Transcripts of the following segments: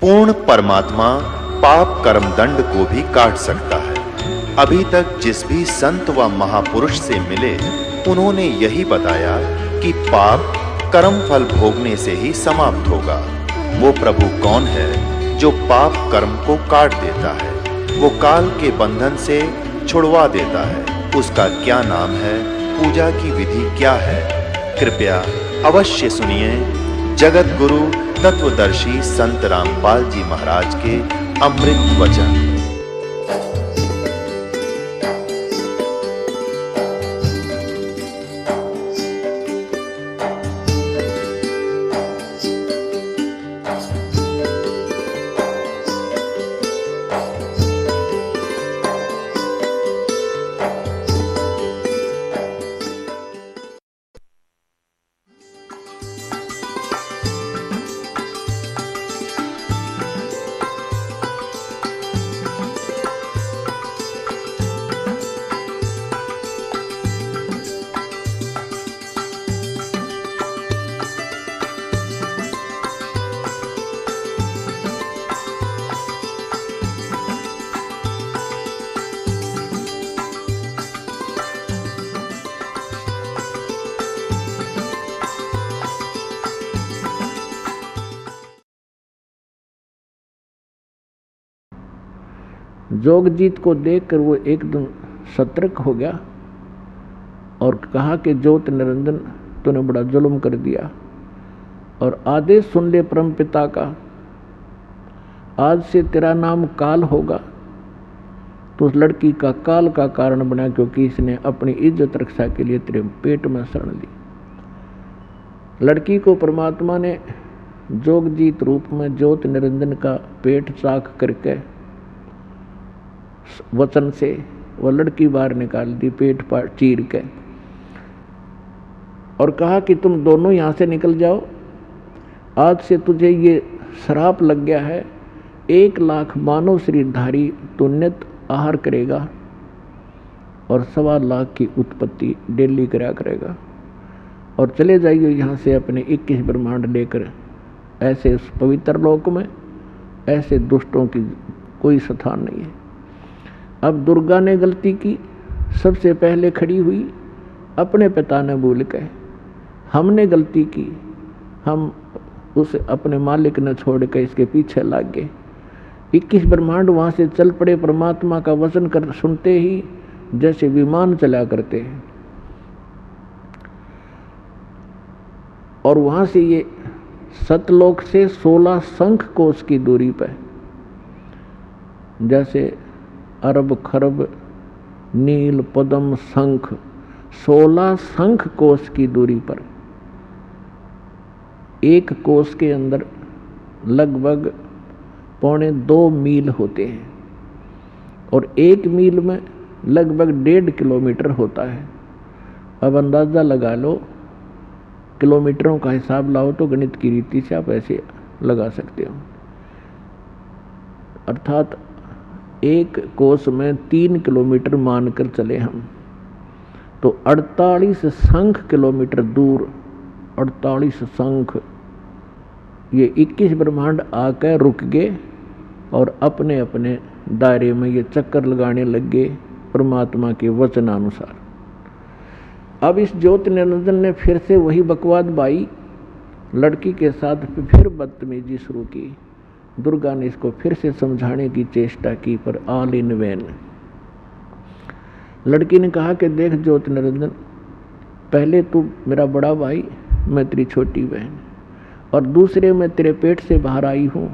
पूर्ण परमात्मा पाप कर्म दंड को भी काट सकता है। अभी तक जिस भी संत व महापुरुष से मिले उन्होंने यही बताया कि पाप कर्म फल भोगने से ही समाप्त होगा। वो प्रभु कौन है जो पाप कर्म को काट देता है, वो काल के बंधन से छुड़वा देता है। उसका क्या नाम है, पूजा की विधि क्या है? कृपया अवश्य सुनिए जगत गुरु तत्वदर्शी संत रामपाल जी महाराज के अमृत वचन। जोगजीत को देखकर वो एकदम सतर्क हो गया और कहा कि ज्योत निरंजन, तूने बड़ा जुल्म कर दिया और आदेश सुन ले परम पिता का। आज से तेरा नाम काल होगा। तो उस लड़की का काल का कारण बना, क्योंकि इसने अपनी इज्जत रक्षा के लिए तेरे पेट में शरण ली। लड़की को परमात्मा ने जोगजीत रूप में ज्योत निरंजन का पेट चाक करके वचन से वह लड़की बाहर निकाल दी, पेट पर चीर के, और कहा कि तुम दोनों यहां से निकल जाओ। आज से तुझे ये श्राप लग गया है, 1,00,000 मानव शरीरधारी तू नित आहार करेगा और 1,25,000 की उत्पत्ति डेली करा करेगा। और चले जाइए यहाँ से अपने 21 ब्रह्मांड लेकर। ऐसे उस पवित्र लोक में ऐसे दुष्टों की कोई स्थान नहीं है। अब दुर्गा ने गलती की, सबसे पहले खड़ी हुई, अपने पिता ने भूल के। हमने गलती की, हम उस अपने मालिक ने छोड़ के इसके पीछे लग गए। 21 ब्रह्मांड वहाँ से चल पड़े, परमात्मा का वचन कर सुनते ही जैसे विमान चला करते हैं। और वहाँ से ये सतलोक से 16 शंख कोश की दूरी पर, जैसे अरब खरब नील पद्म शंख, 16 शंख कोश की दूरी पर, एक कोश के अंदर लगभग 2.25 मील होते हैं और 1 मील में लगभग 1.5 किलोमीटर होता है। अब अंदाज़ा लगा लो, किलोमीटरों का हिसाब लाओ तो गणित की रीति से आप ऐसे लगा सकते हो। अर्थात एक कोस में 3 किलोमीटर मानकर चले हम, तो 48 शंख किलोमीटर दूर 48 शंख ये 21 ब्रह्मांड आकर रुक गए और अपने अपने दायरे में ये चक्कर लगाने लग गए परमात्मा के वचनानुसार। अब इस ज्योत निरंजन ने फिर से वही बकवाद बाई, लड़की के साथ फिर बदतमीजी शुरू की। दुर्गा ने इसको फिर से समझाने की चेष्टा की, पर ऑल इन वैन। लड़की ने कहा कि देख ज्योत निरंजन, पहले तू मेरा बड़ा भाई, मैं तेरी छोटी बहन, और दूसरे मैं तेरे पेट से बाहर आई हूँ,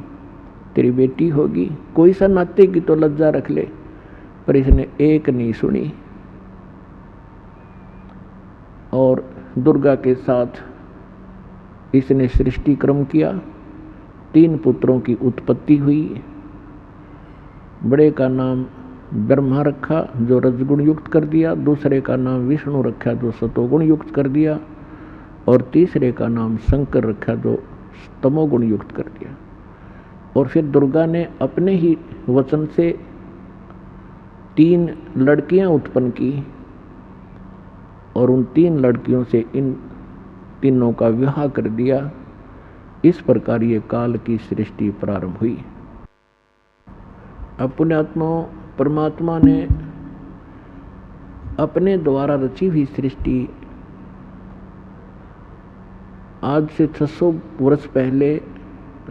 तेरी बेटी होगी, कोई सा नाते की तो लज्जा रख ले। पर इसने एक नहीं सुनी और दुर्गा के साथ इसने सृष्टि क्रम किया। 3 पुत्रों की उत्पत्ति हुई। बड़े का नाम ब्रह्मा रखा जो रजगुण युक्त कर दिया, दूसरे का नाम विष्णु रखा जो सतोगुण युक्त कर दिया, और तीसरे का नाम शंकर रखा जो तमोगुण युक्त कर दिया। और फिर दुर्गा ने अपने ही वचन से 3 लड़कियां उत्पन्न की और उन 3 लड़कियों से इन तीनों का विवाह कर दिया। इस प्रकार ये काल की सृष्टि प्रारंभ हुई। अब पुण्यात्मा परमात्मा ने अपने द्वारा रची हुई सृष्टि आज से 600 वर्ष पहले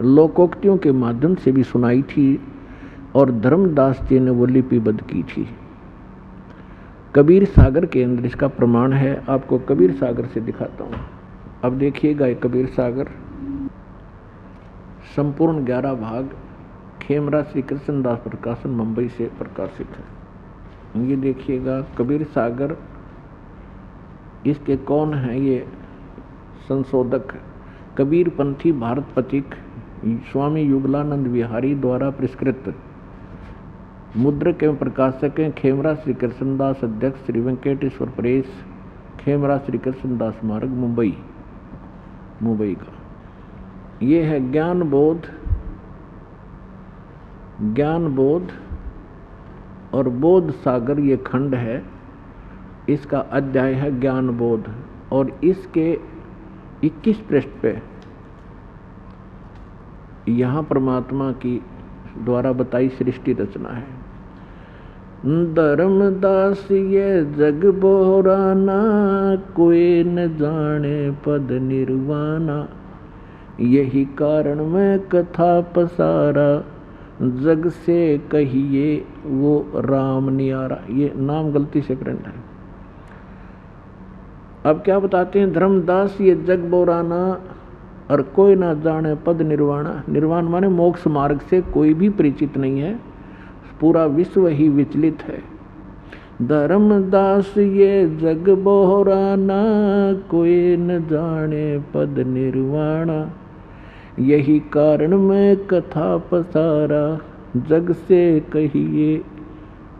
लोकोक्तियों के माध्यम से भी सुनाई थी और धर्मदास जी ने वो लिपिबद्ध की थी। कबीर सागर के अंदर इसका प्रमाण है। आपको कबीर सागर से दिखाता हूँ। अब देखिएगा, ये कबीर सागर संपूर्ण 11 भाग खेमरा श्री कृष्णदास प्रकाशन मुंबई से प्रकाशित है। ये देखिएगा कबीर सागर। इसके कौन है? ये संशोधक कबीर पंथी भारत पथिक स्वामी युगलानंद विहारी द्वारा पुरस्कृत। मुद्रक एवं प्रकाशक हैं खेमरा श्री कृष्णदास, अध्यक्ष श्री वेंकटेश्वर प्रेस, खेमरा श्री कृष्णदास मार्ग, मुंबई का। ये है ज्ञान बोध और बोध सागर, ये खंड है। इसका अध्याय है ज्ञान बोध और इसके 21 पृष्ठ पे यहाँ परमात्मा की द्वारा बताई सृष्टि रचना है। धर्मदास ये जग बोराना, कोई न जाने पद निर्वाणा, यही कारण मैं कथा पसारा, जग से कहिए वो राम नियारा। ये नाम गलती से प्रिंट है। अब क्या बताते हैं? धर्मदास ये जग बोराना और कोई ना जाने पद निर्वाणा। निर्वाण माने मोक्ष मार्ग से कोई भी परिचित नहीं है, पूरा विश्व ही विचलित है। धर्मदास ये जग बोराना, कोई न जाने पद निर्वाणा, यही कारण मैं कथा पसारा, जग से कहिए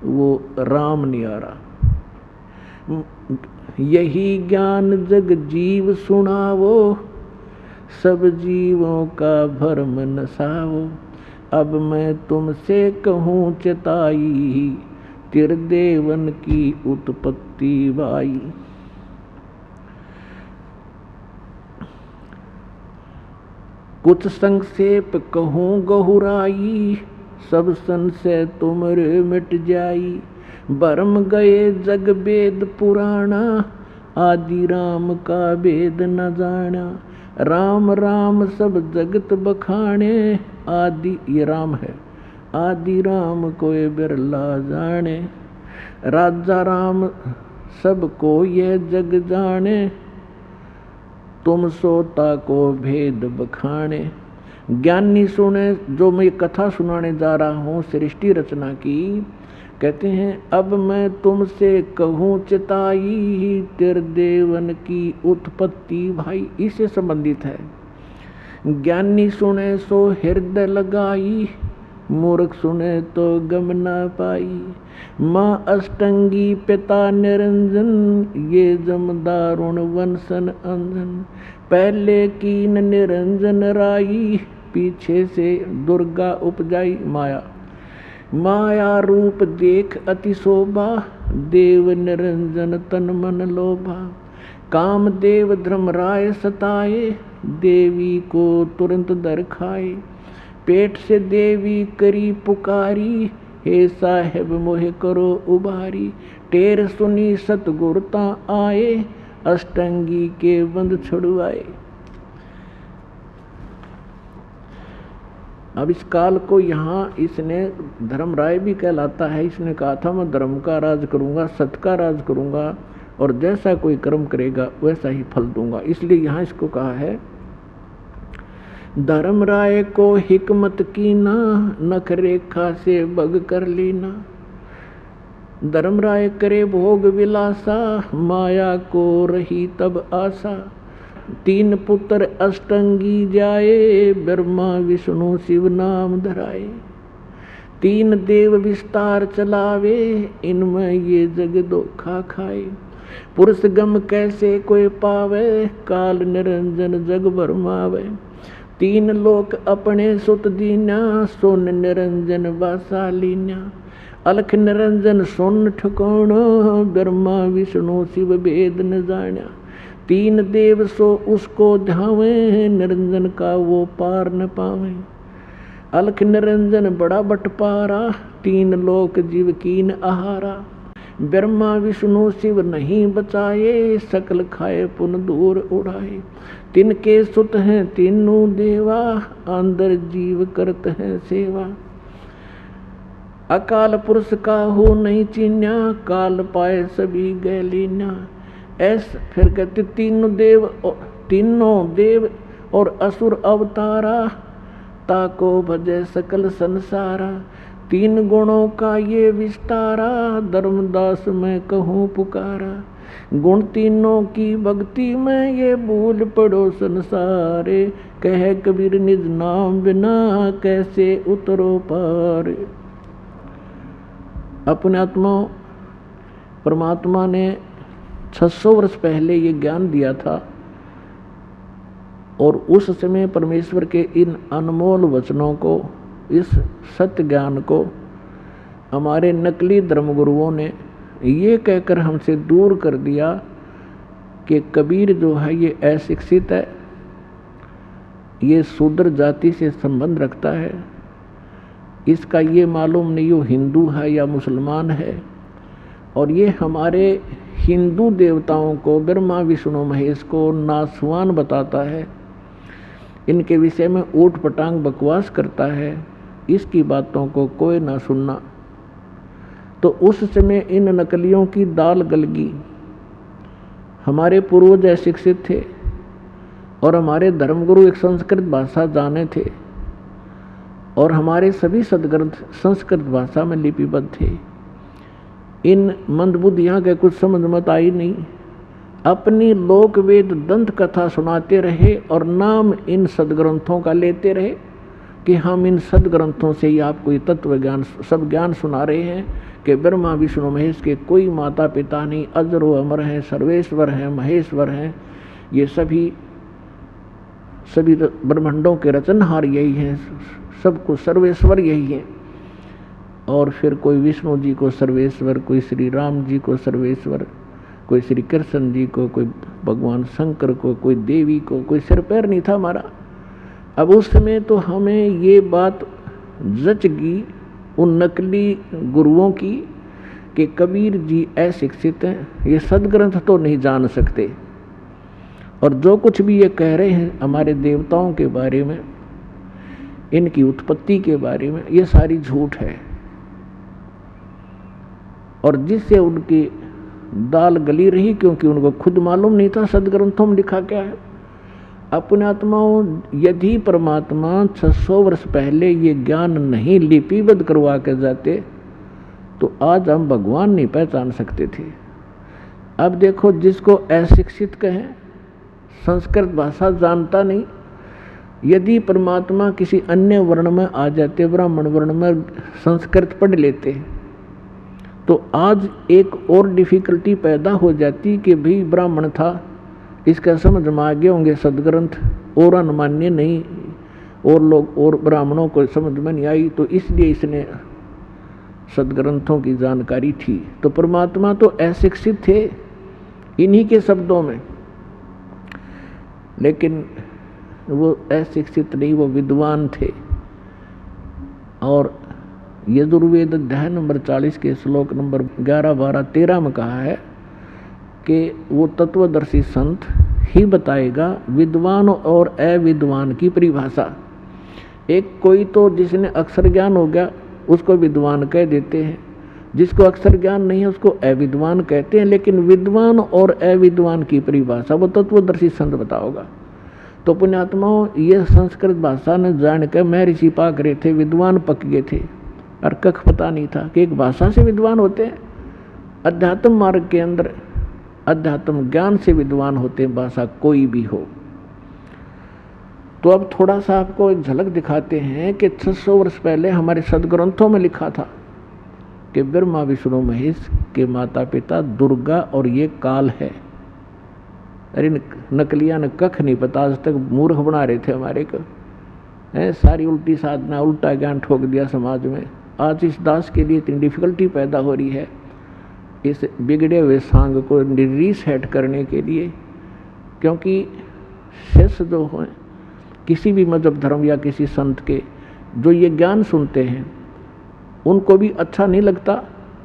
वो राम नियारा। यही ज्ञान जग जीव सुनावो, सब जीवों का भरम नसाओ। अब मैं तुमसे कहूँ चेताई, तिरदेवन की उत्पत्ति बाई। कुछ संक्षेप कहूँ गहुराई, सब संशय तुमरे मिट जाई। भरम गए जग वेद पुराणा, आदि राम का वेद न जाना। राम राम सब जगत बखाने, आदि ये राम है, आदि राम कोई बिरला जाने। राजा राम सबको ये जग जाने, तुम सोता को भेद बखाने। ज्ञानी सुने, जो मैं कथा सुनाने जा रहा हूँ सृष्टि रचना की, कहते हैं अब मैं तुमसे कहूँ चिताई, तिरदेवन की उत्पत्ति भाई। इससे संबंधित है। ज्ञानी सुने सो हृदय लगाई, मूर्ख सुने तो गम न पाई। माँ अष्टंगी पिता निरंजन, ये जमदारुण वंशन अंजन। पहले कीन निरंजन राई, पीछे से दुर्गा उपजाई माया। माया रूप देख अति शोभा, देव निरंजन तन मन लोभा। काम देव धर्मराय सताए, देवी को तुरंत दर खाए। पेट से देवी करी पुकारी, हे साहेब मोहे करो उबारी। टेर सुनी सतगुरता आए, अष्टंगी के बंद छुड़वाए। अब इस काल को यहाँ इसने धर्मराय भी कहलाता है। इसने कहा था मैं धर्म का राज करूँगा, सत्य का राज करूँगा और जैसा कोई कर्म करेगा वैसा ही फल दूंगा। इसलिए यहाँ इसको कहा है धर्मराय को हिकमत कीना, नख रेखा से बग कर लीना। धर्मराय करे भोग विलासा, माया को रही तब आशा। 3 पुत्र अष्टंगी जाए, ब्रह्मा विष्णु शिव नाम धराए। 3 देव विस्तार चलावे, इनमें ये जग धोखा खाए। पुरुष गम कैसे कोई पावे, काल निरंजन जग भरमावे। 3 लोक अपने सुत दीना, सोन निरंजन वासालीना। अलख निरंजन सोन ठिकाना, ब्रह्मा विष्णु शिव वेद न जाना। तीन देव सो उसको ध्यावे, निरंजन का वो पार न पावे। अलख निरंजन बड़ा बटपारा, तीन लोक जीव कीन आहारा। ब्रह्मा विष्णु शिव नहीं बचाए, सकल खाए पुन दूर उड़ाए। तिनके सुत हैं तीनों देवा, अंदर जीव करत हैं सेवा। अकाल पुरुष का हो नहीं चिन्या, काल पाए सभी गैलीना। ऐसा फिर कहते तीनों देव और असुर अवतारा, ताको भजे सकल संसारा। तीन गुणों का ये विस्तारा, धर्मदास मैं कहूँ पुकारा। गुण तीनों की भक्ति में ये भूल पड़ो संसारे। कह कबीर निज नाम बिना कैसे उतरो पार। अपने आत्मा परमात्मा ने 600 वर्ष पहले ये ज्ञान दिया था, और उस समय परमेश्वर के इन अनमोल वचनों को, इस सत्य ज्ञान को हमारे नकली धर्मगुरुओं ने ये कहकर हमसे दूर कर दिया कि कबीर जो है ये अशिक्षित है, ये शूद्र जाति से संबंध रखता है, इसका ये मालूम नहीं वो हिंदू है या मुसलमान है, और ये हमारे हिंदू देवताओं को, ब्रह्मा विष्णु महेश को नासवान बताता है, इनके विषय में ऊट पटांग बकवास करता है, इसकी बातों को कोई ना सुनना। तो उस समय इन नकलियों की दाल गलगी। हमारे पूर्वज अशिक्षित थे और हमारे धर्मगुरु एक संस्कृत भाषा जाने थे, और हमारे सभी सदग्रंथ संस्कृत भाषा में लिपिबद्ध थे। इन मंदबुद्धियाँ के कुछ समझ मत आई नहीं, अपनी लोक वेद दंत कथा सुनाते रहे और नाम इन सदग्रंथों का लेते रहे कि हम इन सदग्रंथों से ही आपको ये तत्व ज्ञान, सब ज्ञान सुना रहे हैं कि ब्रह्मा विष्णु महेश के कोई माता पिता नहीं, अजर व अमर हैं, सर्वेश्वर हैं, महेश्वर हैं, ये सभी ब्रह्मांडों के रचनहार यही हैं, सबको सर्वेश्वर यही है। और फिर कोई विष्णु जी को सर्वेश्वर, कोई श्री राम जी को सर्वेश्वर, कोई श्री कृष्ण जी को, कोई भगवान शंकर को, कोई देवी को, कोई सिर पैर नहीं था हमारा। अब उस समय तो हमें ये बात जच गई उन नकली गुरुओं की कि कबीर जी अशिक्षित हैं, ये सदग्रंथ तो नहीं जान सकते, और जो कुछ भी ये कह रहे हैं हमारे देवताओं के बारे में, इनकी उत्पत्ति के बारे में, ये सारी झूठ है। और जिससे उनकी दाल गली रही, क्योंकि उनको खुद मालूम नहीं था सदग्रंथों में लिखा क्या है। अपने आत्माओं, यदि परमात्मा 600 वर्ष पहले ये ज्ञान नहीं लिपिबद्ध करवा के जाते तो आज हम भगवान नहीं पहचान सकते थे। अब देखो, जिसको अशिक्षित कहें, संस्कृत भाषा जानता नहीं, यदि परमात्मा किसी अन्य वर्ण में आ जाते, ब्राह्मण वर्ण में संस्कृत पढ़ लेते, तो आज एक और डिफ़िकल्टी पैदा हो जाती कि भाई ब्राह्मण था, इसका समझ में आ गए होंगे सदग्रंथ, और अनुमान्य नहीं, और लोग और ब्राह्मणों को समझ में नहीं आई, तो इसलिए इसने सदग्रंथों की जानकारी थी। तो परमात्मा तो अशिक्षित थे इन्हीं के शब्दों में, लेकिन वो अशिक्षित नहीं, वो विद्वान थे। और यजुर्वेद अध्याय नंबर 40 के श्लोक नंबर 11, 12, 13 में कहा है कि वो तत्वदर्शी संत ही बताएगा विद्वान और अविद्वान की परिभाषा। एक कोई तो जिसने अक्षर ज्ञान हो गया उसको विद्वान कह देते हैं, जिसको अक्षर ज्ञान नहीं है उसको अविद्वान कहते हैं, लेकिन विद्वान और अविद्वान की परिभाषा वो तत्वदर्शी संत बताओगा। तो पुण्यात्माओं, ये संस्कृत भाषा ने जान कर महर्षि पाक रहे थे, विद्वान पक गए थे, और कख पता नहीं था कि एक भाषा से विद्वान होते हैं। अध्यात्म मार्ग के अंदर अध्यात्म ज्ञान से विद्वान होते हैं, भाषा कोई भी हो। तो अब थोड़ा सा आपको एक झलक दिखाते हैं कि 600 वर्ष पहले हमारे सदग्रंथों में लिखा था कि ब्रह्मा विष्णु महेश के माता पिता दुर्गा और ये काल है। अरे नकलिया ने कख नहीं पता, आज तक मूर्ख बना रहे थे हमारे को, है सारी उल्टी साधना, उल्टा ज्ञान ठोक दिया समाज में। आज इस दास के लिए इतनी डिफिकल्टी पैदा हो रही है, इस बिगड़े हुए सांग को रीसेट करने के लिए क्योंकि शिष्य जो हैं किसी भी मजहब धर्म या किसी संत के, जो ये ज्ञान सुनते हैं उनको भी अच्छा नहीं लगता,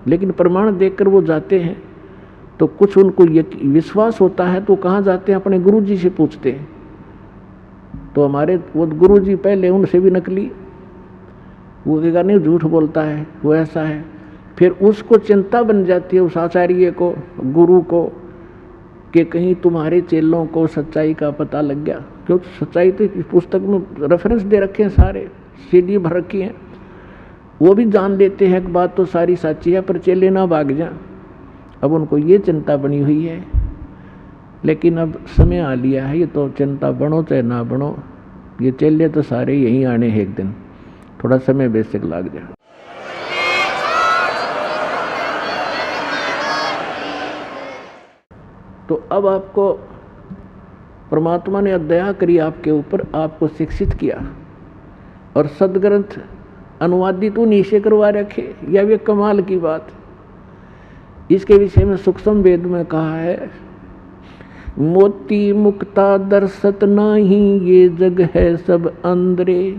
लेकिन प्रमाण देखकर वो जाते हैं तो कुछ उनको ये विश्वास होता है तो कहाँ जाते हैं, अपने गुरु जी से पूछते हैं। तो हमारे वो गुरु जी पहले उनसे भी नकली, वो कहेगा नहीं झूठ बोलता है, वो ऐसा है। फिर उसको चिंता बन जाती है उस आचार्य को, गुरु को, कि कहीं तुम्हारे चेलों को सच्चाई का पता लग गया। क्योंकि सच्चाई तो इस पुस्तक में रेफरेंस दे रखे हैं, सारे सीडी भर रखी हैं, वो भी जान लेते हैं कि बात तो सारी सच्ची है, पर चेले ना भाग जाएं। अब उनको ये चिंता बनी हुई है, लेकिन अब समय आ लिया है, ये तो चिंता बनो चाहे ना बनो, ये चेले तो सारे यहीं आने हैं एक दिन, थोड़ा समय बेशक लग जाए। तो अब आपको परमात्मा ने दया करी आपके ऊपर, आपको शिक्षित किया और सदग्रंथ अनुवादित उन्हीं से करवा रखे, यह भी कमाल की बात। इसके विषय में सूक्ष्म वेद में कहा है, मोती मुक्ता दर्शत नाही, ये जग है सब अंदरे,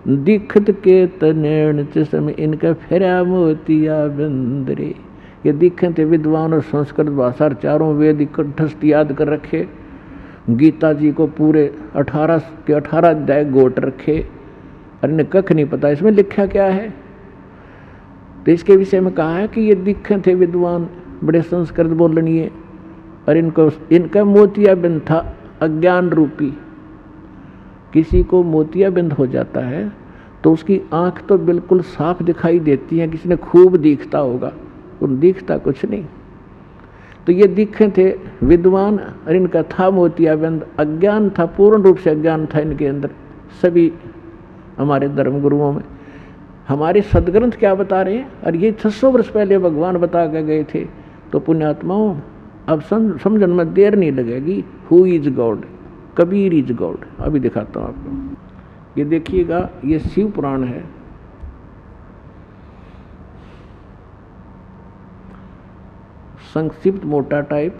दिखत के तनैण चश्म इनका फेरा मोतिया बंदरे। ये दिखे थे विद्वान और संस्कृत भाषा चारों वेद कंठस्थ याद कर रखे, गीता जी को पूरे 18 के 18 अध्याय गोट रखे, और इन्हें कख नहीं पता इसमें लिखा क्या है। तो इसके विषय में कहा है कि ये दिखे थे विद्वान, बड़े संस्कृत बोलनीय, और इनका मोतियाबिंद था अज्ञान रूपी। किसी को मोतियाबिंद हो जाता है तो उसकी आंख तो बिल्कुल साफ दिखाई देती है, किसी ने खूब दिखता होगा, तो दिखता कुछ नहीं। तो ये दिखे थे विद्वान और इनका था मोतियाबिंद, अज्ञान था, पूर्ण रूप से अज्ञान था इनके अंदर। सभी हमारे धर्म गुरुओं में हमारे सदग्रंथ क्या बता रहे हैं, और ये 600 वर्ष पहले भगवान बता के गए थे। तो पुण्यात्माओं, अब समझने में देर नहीं लगेगी। Who is God, Kabir is God. अभी दिखाता हूँ आपको, ये देखिएगा, ये शिव पुराण है। संक्षिप्त मोटा टाइप,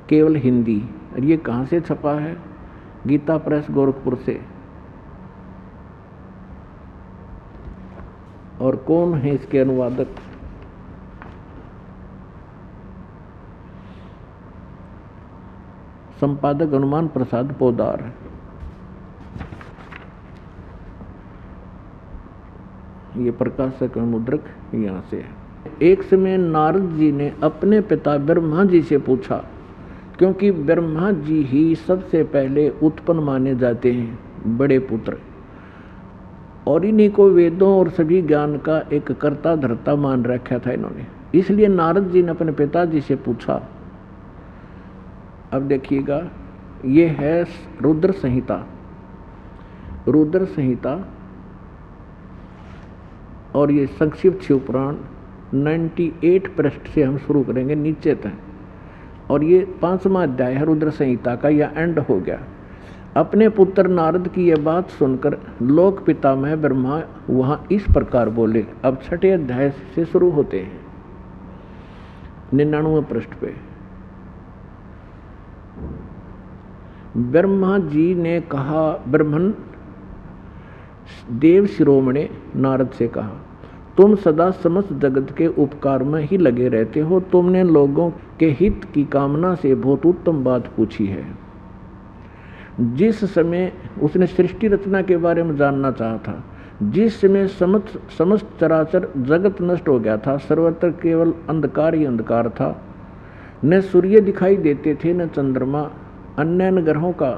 केवल हिंदी। और ये कहाँ से छपा है? गीता प्रेस गोरखपुर से। और कौन है इसके अनुवादक? संपादक हनुमान प्रसाद पोदार। ये प्रकाशक मुद्रक यहाँ से है। एक समय नारद जी ने अपने पिता ब्रह्मा जी से पूछा, क्योंकि ब्रह्मा जी ही सबसे पहले उत्पन्न माने जाते हैं, बड़े पुत्र, और इन्हीं को वेदों और सभी ज्ञान का एक कर्ता धर्ता मान रखा था इन्होंने। इसलिए नारद जी ने अपने पिताजी से पूछा। अब देखिएगा, ये है रुद्र संहिता। रुद्र संहिता और ये संक्षिप्त शिव पुराण 98 पृष्ठ से हम शुरू करेंगे नीचे तक, और ये 5वां अध्याय है रुद्र संहिता का, यह एंड हो गया। अपने पुत्र नारद की यह बात सुनकर लोक पितामह ब्रह्मा वहाँ इस प्रकार बोले। अब 6ठे अध्याय से शुरू होते हैं 99वें पृष्ठ पे। ब्रह्मा जी ने कहा, ब्रह्मन देव शिरोमणि नारद से कहा, तुम सदा समस्त जगत के उपकार में ही लगे रहते हो। तुमने लोगों के हित की कामना से बहुत उत्तम बात पूछी है। जिस समय उसने सृष्टि रचना के बारे में जानना चाहा था, जिस समय समस्त चराचर जगत नष्ट हो गया था, सर्वत्र केवल अंधकार ही अंधकार था, न सूर्य दिखाई देते थे, न चंद्रमा, अन्य ग्रहों का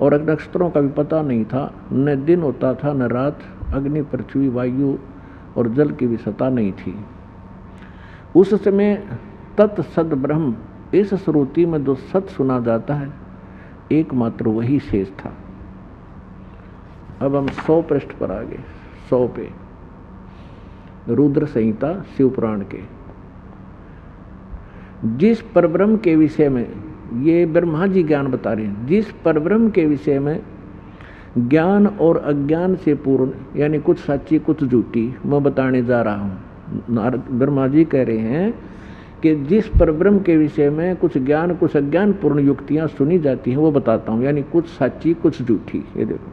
और नक्षत्रों का भी पता नहीं था, न दिन होता था न रात, अग्नि पृथ्वी वायु और जल की भी सत्ता नहीं थी। उस समय तत् सद ब्रह्म, इस श्रुति में जो सत सुना जाता है एकमात्र वही शेष था। अब हम 100 पृष्ठ पर आ गए, 100 पे, रुद्र संहिता शिव पुराण के। जिस परब्रह्म के विषय में, ये ब्रह्मा जी ज्ञान बता रहे हैं, जिस परब्रह्म के विषय में ज्ञान और अज्ञान से पूर्ण, यानी कुछ सच्ची कुछ झूठी, मैं बताने जा रहा हूँ। नारद ब्रह्मा जी कह रहे हैं कि जिस परब्रह्म के विषय में कुछ ज्ञान कुछ अज्ञान पूर्ण युक्तियां सुनी जाती हैं वो बताता हूँ, यानी कुछ सच्ची कुछ झूठी। ये देखो,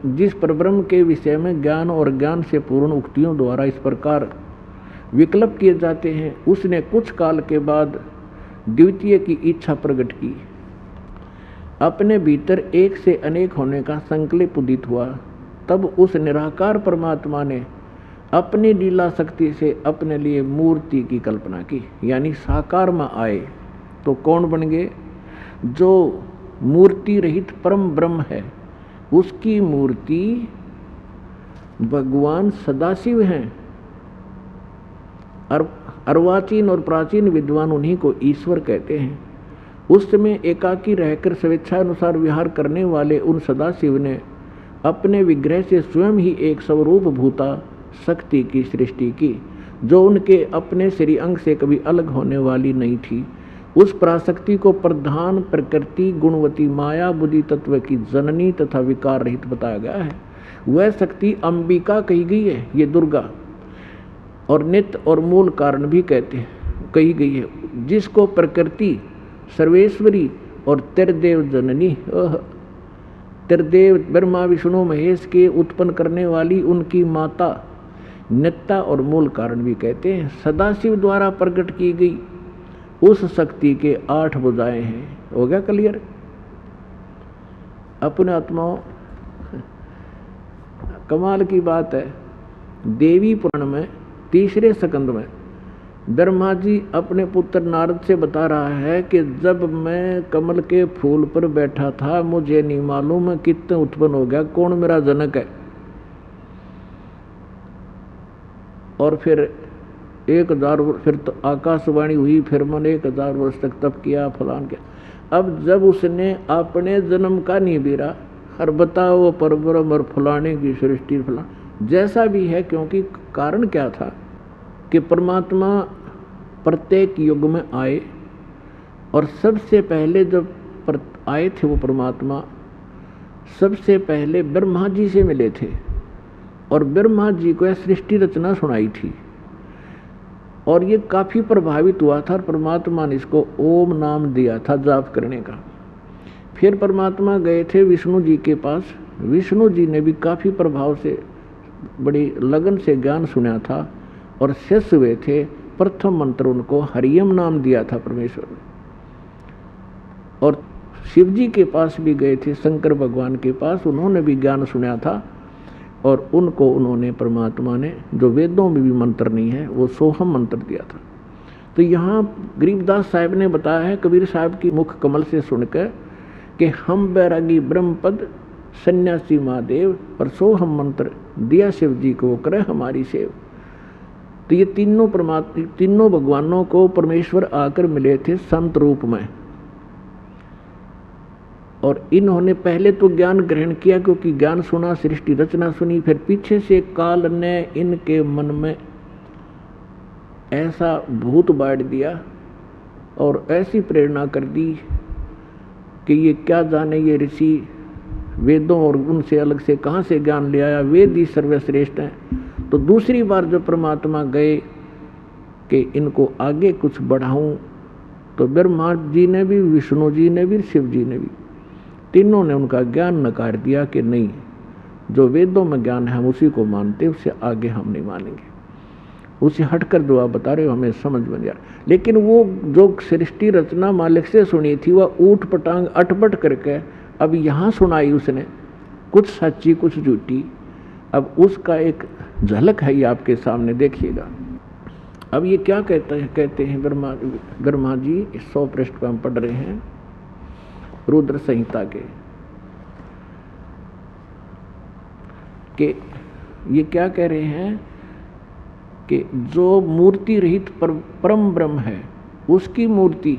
जिस परब्रह्म के विषय में ज्ञान और ज्ञान से पूर्ण उक्तियों द्वारा इस प्रकार विकल्प किए जाते हैं, उसने कुछ काल के बाद द्वितीय की इच्छा प्रकट की। अपने भीतर एक से अनेक होने का संकल्प उदित हुआ। तब उस निराकार परमात्मा ने अपनी लीला शक्ति से अपने लिए मूर्ति की कल्पना की, यानी साकार में आए। तो कौन बन गए? जो मूर्ति रहित परम ब्रह्म है उसकी मूर्ति भगवान सदाशिव हैं। अर्वाचीन और प्राचीन विद्वान उन्हीं को ईश्वर कहते हैं। उस समय एकाकी रहकर स्वेच्छानुसार विहार करने वाले उन सदाशिव ने अपने विग्रह से स्वयं ही एक स्वरूप भूता शक्ति की सृष्टि की, जो उनके अपने श्रीअंग से कभी अलग होने वाली नहीं थी। उस पराशक्ति को प्रधान प्रकृति गुणवती माया बुद्धि तत्व की जननी तथा विकार रहित बताया गया है। वह शक्ति अंबिका कही गई है, ये दुर्गा, और नित्य और मूल कारण भी कही गई है, जिसको प्रकृति सर्वेश्वरी और त्रिदेव जननी, त्रिदेव ब्रह्मा विष्णु महेश के उत्पन्न करने वाली उनकी माता नित्या और मूल कारण भी कहते हैं। सदाशिव द्वारा प्रकट की गई उस शक्ति के 8 भुजाएं हैं। हो गया क्लियर? अपने आत्माओं, कमाल की बात है, देवी पुराण में 3रे स्कंद में ब्रह्मा जी अपने पुत्र नारद से बता रहा है कि जब मैं कमल के फूल पर बैठा था मुझे नहीं मालूम कितने उत्पन्न हो गया, कौन मेरा जनक है। और फिर 1000 फिर तो आकाशवाणी हुई, फिर मैंने 1000 वर्ष तक तप किया, फलान किया। अब जब उसने अपने जन्म का नहीं बीरा, और बताओ वो परब्रह्म और फलाने की सृष्टि फलान जैसा भी है, क्योंकि कारण क्या था कि परमात्मा प्रत्येक युग में आए, और सबसे पहले जब आए थे वो परमात्मा सबसे पहले ब्रह्मा जी से मिले थे, और ब्रह्मा जी को यह सृष्टि रचना सुनाई थी, और ये काफ़ी प्रभावित हुआ था। और परमात्मा ने इसको ओम नाम दिया था जाप करने का। फिर परमात्मा गए थे विष्णु जी के पास, विष्णु जी ने भी काफ़ी प्रभाव से बड़ी लगन से ज्ञान सुना था, और शेष हुए थे। प्रथम मंत्र उनको हरियम नाम दिया था परमेश्वर ने। और शिव जी के पास भी गए थे, शंकर भगवान के पास, उन्होंने भी ज्ञान सुना था, और उनको उन्होंने परमात्मा ने, जो वेदों में भी मंत्र नहीं है, वो सोहम मंत्र दिया था। तो यहाँ गरीबदास साहब ने बताया है कबीर साहब की मुख कमल से सुनकर कि हम बैरागी ब्रह्म पद सन्यासी महादेव, और सोहम मंत्र दिया शिव जी को, करे हमारी सेव। तो ये तीनों भगवानों को परमेश्वर आकर मिले थे संत रूप में, और इन्होंने पहले तो ज्ञान ग्रहण किया, क्योंकि ज्ञान सुना, सृष्टि रचना सुनी। फिर पीछे से काल ने इनके मन में ऐसा भूत बांट दिया और ऐसी प्रेरणा कर दी कि ये क्या जाने ये ऋषि वेदों और उनसे अलग से कहाँ से ज्ञान ले आया, वेद ही सर्वश्रेष्ठ हैं। तो दूसरी बार जब परमात्मा गए कि इनको आगे कुछ बढ़ाऊं, तो ब्रह्मा जी ने भी, विष्णु जी ने भी, शिव जी ने भी, तीनों ने उनका ज्ञान नकार दिया कि नहीं, जो वेदों में ज्ञान है हम उसी को मानते, उससे आगे हम नहीं मानेंगे। उसे हटकर जो आप बता रहे हो हमें समझ में नहीं आ रहा। लेकिन वो जो सृष्टि रचना मालिक से सुनी थी, वह ऊट पटांग अटपट करके अब यहाँ सुनाई उसने, कुछ सच्ची कुछ झूठी। अब उसका एक झलक है, ये आपके सामने देखिएगा। अब ये क्या कहते हैं ब्रह्मा जी, 100 पृष्ठ पर हम पढ़ रहे हैं रुद्र संहिता के, कि ये क्या कह रहे हैं कि जो मूर्ति रहित परम ब्रह्म है उसकी मूर्ति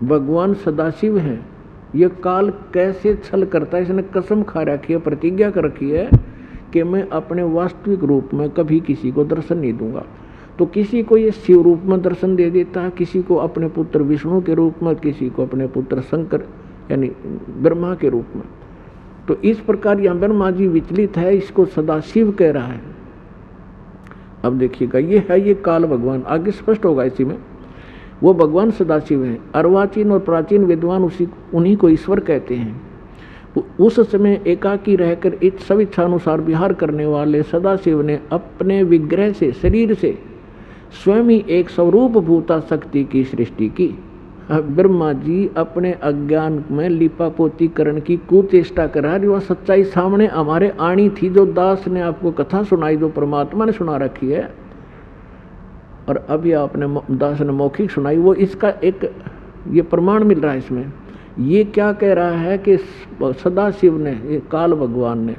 भगवान सदाशिव है। ये काल कैसे छल करता है, इसने कसम खा रखी है, प्रतिज्ञा कर रखी है कि मैं अपने वास्तविक रूप में कभी किसी को दर्शन नहीं दूंगा। तो किसी को ये शिव रूप में दर्शन दे देता है, किसी को अपने पुत्र विष्णु के रूप में, किसी को अपने पुत्र शंकर यानी ब्रह्मा के रूप में। तो इस प्रकार यहाँ ब्रह्मा जी विचलित है, इसको सदाशिव कह रहा है। अब देखिएगा, ये है ये काल भगवान, आगे स्पष्ट होगा इसी में। वो भगवान सदाशिव हैं। अर्वाचीन और प्राचीन विद्वान उन्हीं को ईश्वर कहते हैं। उस समय एकाकी रहकर सब इच्छानुसार विहार करने वाले सदाशिव ने अपने विग्रह से, शरीर से स्वयं ही एक स्वरूप भूता शक्ति की सृष्टि की। ब्रह्मा जी अपने अज्ञान में लिपापोतीकरण की कुचेष्टा करा रही, वह सच्चाई सामने हमारे आनी थी, जो दास ने आपको कथा सुनाई, जो परमात्मा ने सुना रखी है, और अभी आपने दास ने मौखिक सुनाई, वो इसका एक ये प्रमाण मिल रहा है इसमें। ये क्या कह रहा है कि सदाशिव ने, ये काल भगवान ने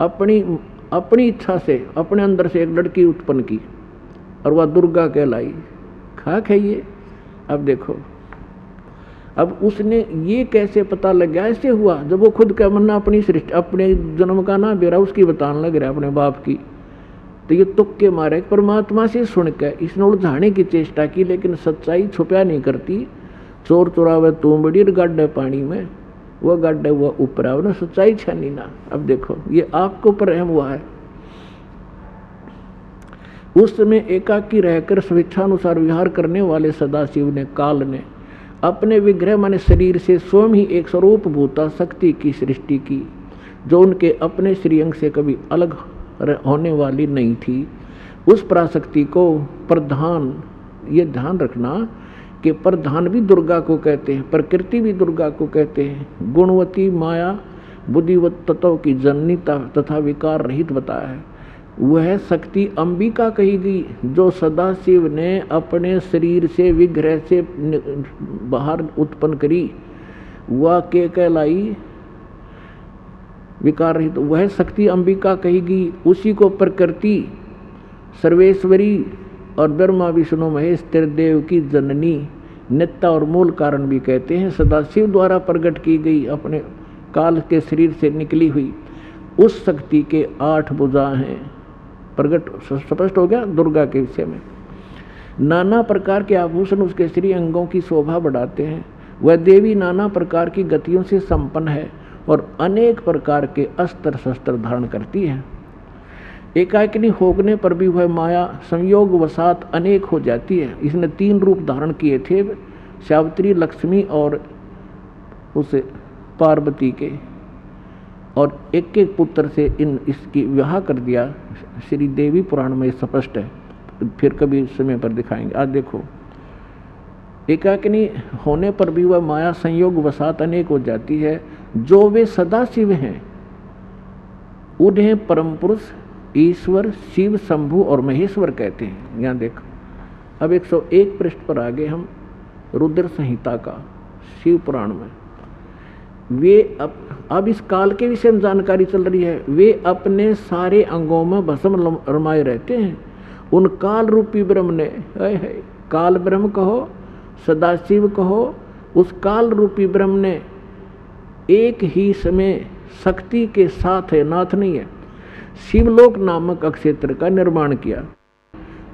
अपनी इच्छा से अपने अंदर से एक लड़की उत्पन्न की और वह दुर्गा कहलाई। खाक है ये। अब देखो, अब उसने ये कैसे पता लग गया? ऐसे हुआ जब वो खुद का मन अपनी सृष्टि, अपने जन्म का ना बेरा उसकी बताने लग रहा अपने बाप की, तो ये तुक्के मारे परमात्मा से सुनकर इसने उलझाने की चेष्टा की, लेकिन सच्चाई छुपया नहीं करती। चोर चुरावे तुमबड़ी गाड्डे पानी में, वह गाड्डे वह ऊपर आवे ना, सच्चाई छानी ना। अब देखो, ये आपको ऊपर रहम हुआ है। उस समय एकाकी रहकर स्वेच्छानुसार विहार करने वाले सदाशिव ने, काल ने, अपने विग्रह माने शरीर से स्वयं ही एक स्वरूप भूता शक्ति की सृष्टि की, जो उनके अपने श्रीअंग से कभी अलग होने वाली नहीं थी। उस पराशक्ति को प्रधान, ये ध्यान रखना कि प्रधान भी दुर्गा को कहते हैं, प्रकृति भी दुर्गा को कहते हैं। गुणवती माया बुद्धिवत तत्व की जननी तथा विकार रहित बताया है। वह शक्ति अंबिका कही गई, जो सदाशिव ने अपने शरीर से विग्रह से बाहर उत्पन्न करी, वह के कहलाई विकार रहित। वह शक्ति अंबिका कही गई, उसी को प्रकृति, सर्वेश्वरी और ब्रह्मा विष्णु महेश त्रिदेव की जननी, नित्य और मूल कारण भी कहते हैं। सदाशिव द्वारा प्रकट की गई, अपने काल के शरीर से निकली हुई उस शक्ति के 8 भुजा हैं। प्रकट स्पष्ट हो गया दुर्गा के विषय में। नाना प्रकार के आभूषण उसके श्री अंगों की शोभा बढ़ाते हैं। वह देवी नाना प्रकार की गतियों से संपन्न है और अनेक प्रकार के अस्त्र शस्त्र धारण करती है। एकाकिनी होने पर भी वह माया संयोग वसात अनेक हो जाती है। इसने 3 रूप धारण किए थे, सावित्री, लक्ष्मी और उस पार्वती के, और एक एक पुत्र से इसकी विवाह कर दिया। श्री देवी पुराण में स्पष्ट है, फिर कभी समय पर दिखाएंगे। आज देखो, एकाकिनी होने पर भी वह माया संयोग वसात अनेक हो जाती है। जो वे सदाशिव हैं उन्हें परम पुरुष, ईश्वर, शिव, शंभु और महेश्वर कहते हैं। यहाँ देखो, अब 101 पृष्ठ पर आगे हम रुद्र संहिता का, शिव पुराण में वे अब इस काल के विषय में जानकारी चल रही है। वे अपने सारे अंगों में भस्म रमाए रहते हैं। उन काल रूपी ब्रह्म ने, काल ब्रह्म कहो, सदाशिव कहो, उस काल रूपी ब्रह्म ने एक ही समय शक्ति के साथ है, नाथ नहीं है, शिवलोक नामक अक्षेत्र का निर्माण किया।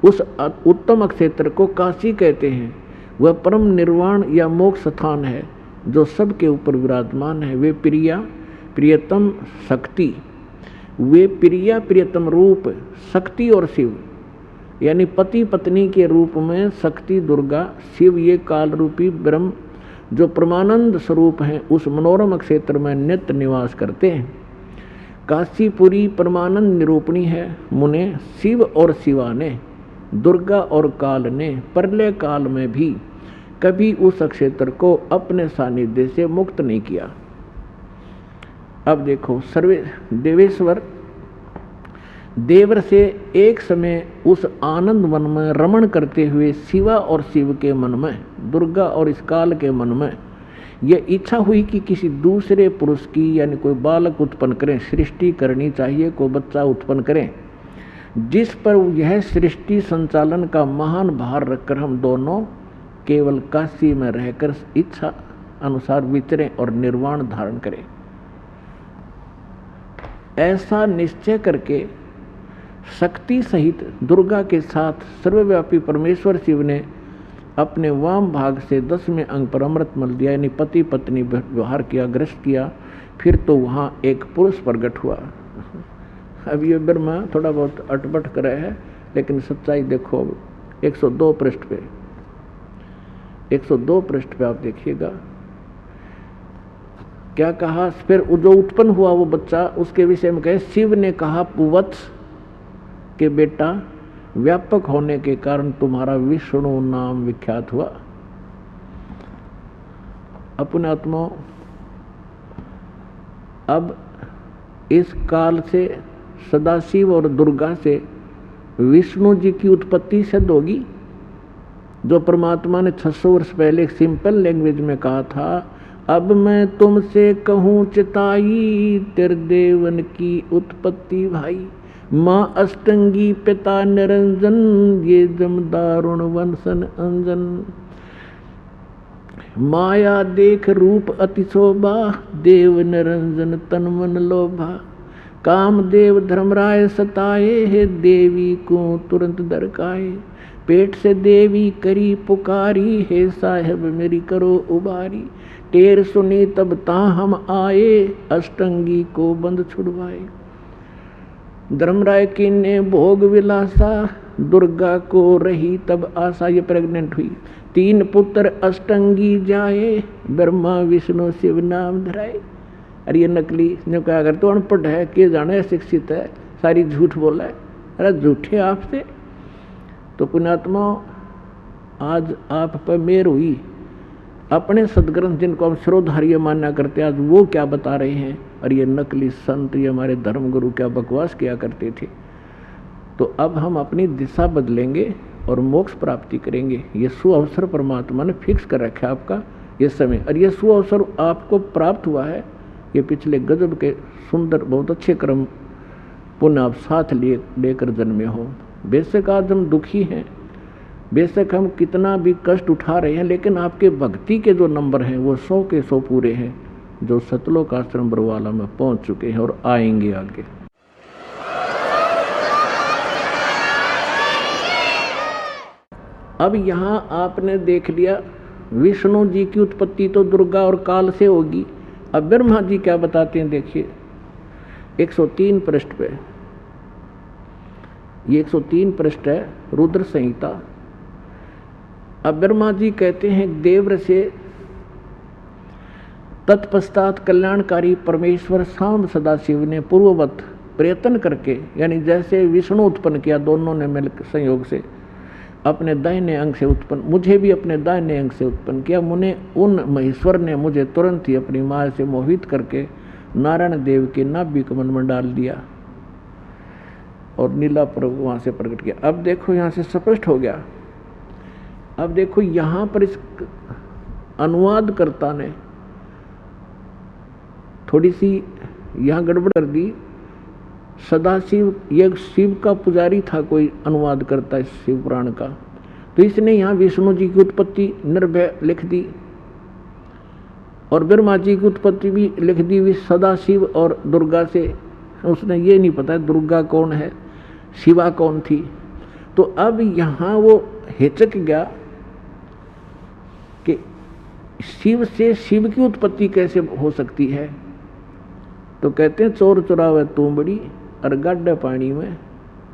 उस उत्तम अक्षेत्र को काशी कहते हैं। वह परम निर्वाण या मोक्ष स्थान है जो सबके ऊपर विराजमान है। वे प्रिया प्रियतम शक्ति, वे प्रिया प्रियतम रूप शक्ति और शिव, यानी पति पत्नी के रूप में शक्ति दुर्गा, शिव ये काल रूपी ब्रह्म जो परमानंद स्वरूप हैं, उस मनोरम क्षेत्र में नित्य निवास करते हैं। काशीपुरी परमानंद निरूपणी है। मुने शिव और शिवा ने, दुर्गा और काल ने प्रलय काल में भी कभी उस क्षेत्र को अपने सानिध्य से मुक्त नहीं किया। अब देखो, सर्वे देवेश्वर देवर से एक समय उस आनंद वन में रमण करते हुए शिवा और शिव के मन में, दुर्गा और इस काल के मन में यह इच्छा हुई कि किसी दूसरे पुरुष की, यानी कोई बालक उत्पन्न करें, सृष्टि करनी चाहिए, कोई बच्चा उत्पन्न करें, जिस पर यह सृष्टि संचालन का महान भार रखकर हम दोनों केवल काशी में रहकर इच्छा अनुसार विचरें और निर्वाण धारण करें। ऐसा निश्चय करके शक्ति सहित दुर्गा के साथ सर्वव्यापी परमेश्वर शिव ने अपने वाम भाग से 10वें अंग पर अमृत मल दिया, यानी पति पत्नी व्यवहार किया, ग्रस्त किया। फिर तो वहाँ एक पुरुष प्रकट हुआ। अब ये ब्रह्मा थोड़ा बहुत अटपट कर रहे हैं, लेकिन सच्चाई देखो 102 पृष्ठ पे, 102 पृष्ठ पे आप देखिएगा क्या कहा। फिर जो उत्पन्न हुआ वो बच्चा, उसके विषय में कहे, शिव ने कहा पुवत्स के बेटा, व्यापक होने के कारण तुम्हारा विष्णु नाम विख्यात हुआ। अपने आत्मा अब इस काल से सदाशिव और दुर्गा से विष्णु जी की उत्पत्ति सिद्ध होगी। जो परमात्मा ने 600 वर्ष पहले एक सिंपल लैंग्वेज में कहा था, अब मैं तुमसे कहूँ चिताई, तेरे देवन की उत्पत्ति भाई। माँ अष्टंगी पिता निरंजन, ये जमदारुण वंशन अंजन। माया देख रूप अति शोभा, देव निरंजन तन मन लोभा। कामदेव धर्मराय सताए, हे देवी को तुरंत दरकाए। पेट से देवी करी पुकारी, हे साहेब मेरी करो उबारी। टेर सुनी तब ता हम आए, अष्टंगी को बंद छुड़वाए। धर्मराय की ने भोग विलासा, दुर्गा को रही तब आशा। ये प्रेग्नेंट हुई। 3 पुत्र अष्टंगी जाए, ब्रह्मा विष्णु शिव नाम धराए। अरे ये नकली ने कहा, अगर तो अनपढ़ है, के जाने शिक्षित है, सारी झूठ बोला है। अरे झूठे आपसे। तो पुण्यात्मा आज आप पर मेहर हुई। अपने सदग्रंथ जिनको हम श्रोधार्य मान्या करते, आज वो क्या बता रहे हैं। और ये नकली संत, ये हमारे धर्मगुरु क्या बकवास किया करते थे। तो अब हम अपनी दिशा बदलेंगे और मोक्ष प्राप्ति करेंगे। ये सुअवसर परमात्मा ने फिक्स कर रखा है आपका ये समय। और ये सुअवसर आपको प्राप्त हुआ है। ये पिछले गजब के सुंदर बहुत अच्छे कर्म पुण्य आप साथ लेकर जन्मे हो। बेशक आज हम दुखी हैं, बेशक हम कितना भी कष्ट उठा रहे हैं, लेकिन आपके भक्ति के जो नंबर हैं वो 100 के 100 पूरे हैं, जो सतलोक आश्रम बरवाला में पहुंच चुके हैं और आएंगे आगे। अब यहाँ आपने देख लिया विष्णु जी की उत्पत्ति तो दुर्गा और काल से होगी। अब ब्रह्मा जी क्या बताते हैं, देखिए 103 पृष्ठ पे। ये 103 पृष्ठ है रुद्र संहिता। अब ब्रह्मा जी कहते हैं देवर से, तत्पश्चात कल्याणकारी परमेश्वर सांब सदाशिव ने पूर्ववत प्रयत्न करके, यानी जैसे विष्णु उत्पन्न किया दोनों ने मिल संयोग से, अपने दाहिने अंग से उत्पन्न, मुझे भी अपने दाहिने अंग से उत्पन्न किया। मुने उन महेश्वर ने मुझे तुरंत ही अपनी माया से मोहित करके नारायण देव के नाभि कमल में डाल दिया और नीला पर्वत वहां से प्रकट किया। अब देखो यहाँ से स्पष्ट हो गया। अब देखो यहाँ पर इस अनुवादकर्ता ने थोड़ी सी यहाँ गड़बड़ कर दी। सदाशिव, यह शिव का पुजारी था कोई अनुवाद करता है शिव पुराण का, तो इसने यहाँ विष्णु जी की उत्पत्ति निर्भय लिख दी और ब्रह्मा जी की उत्पत्ति भी लिख दी सदाशिव और दुर्गा से। उसने ये नहीं पता दुर्गा कौन है, शिवा कौन थी। तो अब यहाँ वो हिचक गया कि शिव से शिव की उत्पत्ति कैसे हो सकती है। तो कहते हैं चोर चुरावे तुमबड़ी और गड्ढे पानी में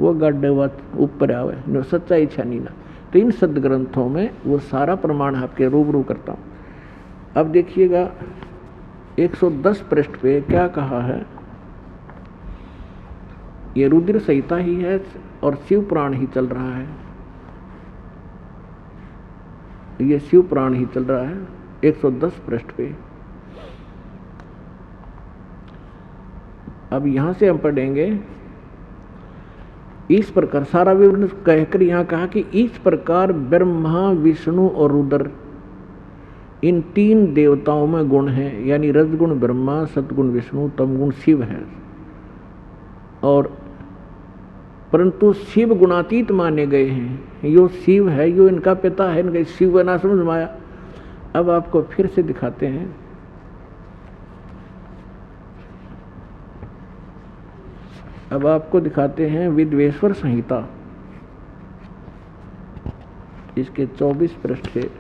वो गड्ढे ऊपर आवे, जो सच्चाई छानी ना। तो इन सदग्रंथों में वो सारा प्रमाण आपके रूबरू करता हूँ। अब देखिएगा 110 पृष्ठ पे क्या कहा है। ये रुद्र संहिता ही है और शिव पुराण ही चल रहा है। ये शिव पुराण ही चल रहा है 110 पृष्ठ पे। अब यहां से हम पढ़ेंगे, इस प्रकार सारा विवरण कहकर यहां कहा कि इस प्रकार ब्रह्मा विष्णु और रुद्र इन 3 देवताओं में गुण हैं, यानी रजगुण ब्रह्मा, सतगुण विष्णु, तमगुण शिव है। और परंतु शिव गुणातीत माने गए हैं। यो शिव है, यो इनका पिता है, इनका शिव ना समझ में आया। अब आपको फिर से दिखाते हैं। अब आपको दिखाते हैं विद्वेश्वर संहिता, इसके 24 पृष्ठ से।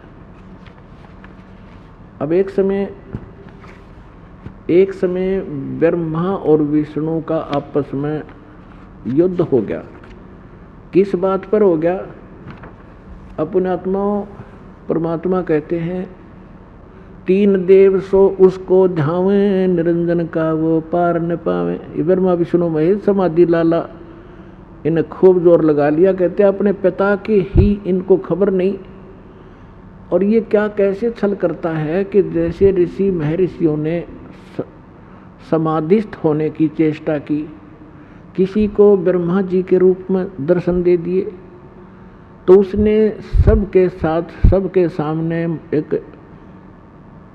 अब एक समय ब्रह्मा और विष्णु का आपस में युद्ध हो गया। किस बात पर हो गया? अपने आत्माओं परमात्मा कहते हैं, तीन देव सो उसको ध्यावे, निरंजन का वो पार न पावे। ये ब्रह्मा विष्णु महेश समाधि लाला इन्हें खूब जोर लगा लिया। कहते हैं अपने पिता की ही इनको खबर नहीं। और ये क्या कैसे छल करता है कि जैसे ऋषि महर्षियों ने समाधिस्थ होने की चेष्टा की, किसी को ब्रह्मा जी के रूप में दर्शन दे दिए, तो उसने सबके साथ सबके सामने एक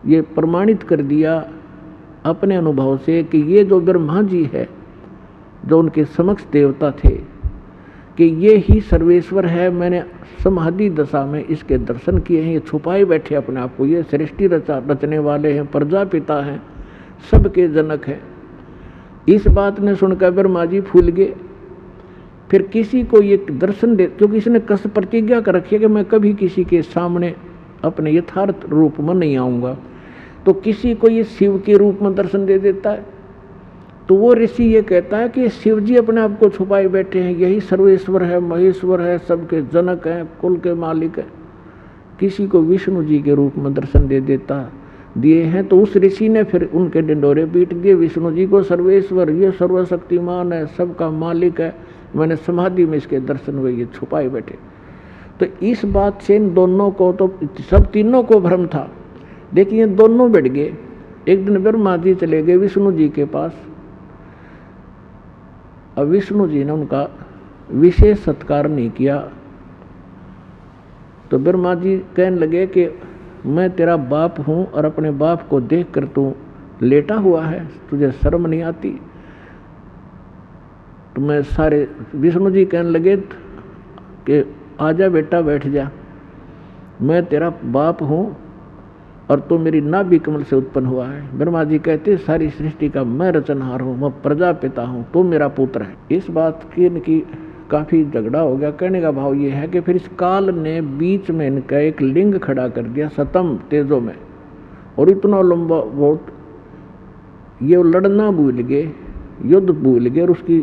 ये प्रमाणित कर दिया अपने अनुभव से कि ये जो ब्रह्मा जी है, जो उनके समक्ष देवता थे, कि ये ही सर्वेश्वर है। मैंने समाधि दशा में इसके दर्शन किए हैं। ये छुपाए बैठे अपने आप को, ये सृष्टि रचने वाले हैं, प्रजापिता हैं, सबके जनक हैं। इस बात ने सुनकर ब्रह्मा जी फूल गए। फिर किसी को ये दर्शन दे, क्योंकि इसने कस प्रतिज्ञा कर रखी है कि मैं कभी किसी के सामने अपने यथार्थ रूप में नहीं आऊँगा, तो किसी को ये शिव के रूप में दर्शन दे देता है। तो वो ऋषि ये कहता है कि शिव जी अपने आप को छुपाए बैठे हैं, यही सर्वेश्वर है, महेश्वर है, सबके जनक हैं, कुल के मालिक हैं। किसी को विष्णु जी के रूप में दर्शन दे देता दिए हैं, तो उस ऋषि ने फिर उनके डिंडोरे पीट दिए। विष्णु जी को सर्वेश्वर, ये सर्वशक्तिमान है, सबका मालिक है, मैंने समाधि में इसके दर्शन हुए, ये छुपाए बैठे। तो इस बात से इन दोनों को, तो सब तीनों को भ्रम था। देखिए दोनों बैठ गए। एक दिन ब्रह्मा जी चले गए विष्णु जी के पास। अब विष्णु जी ने उनका विशेष सत्कार नहीं किया, तो ब्रह्मा जी कहने लगे कि मैं तेरा बाप हूँ और अपने बाप को देख कर तू लेटा हुआ है, तुझे शर्म नहीं आती? तो मैं सारे विष्णु जी कहने लगे कि आजा बेटा बैठ जा, मैं तेरा बाप हूँ और तू मेरी नाभि कमल से उत्पन्न हुआ है। ब्रह्मा जी कहते सारी सृष्टि का मैं रचनहार हूँ, मैं प्रजापिता हूँ, तू मेरा पुत्र है। इस बात की इनकी काफ़ी झगड़ा हो गया। कहने का भाव ये है कि फिर इस काल ने बीच में इनका एक लिंग खड़ा कर दिया सतम तेजों में, और इतना लंबा बहुत, ये लड़ना भूल गए, युद्ध भूल गए, और उसकी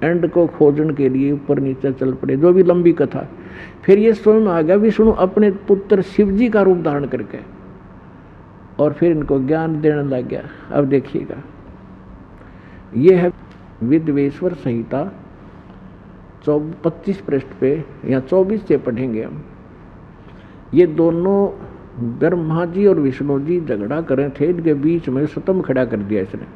एंड को खोजने के लिए ऊपर नीचे चल पड़े, जो भी लंबी कथा। फिर ये स्वयं आ गया विष्णु अपने पुत्र शिव जी का रूप धारण करके, और फिर इनको ज्ञान देने लग गया। अब देखिएगा, ये है विद्वेश्वर संहिता 25 पृष्ठ पे या 24 से पढ़ेंगे हम। ये दोनों ब्रह्मा जी और विष्णु जी झगड़ा कर रहे थे, इनके बीच में सतम खड़ा कर दिया इसने।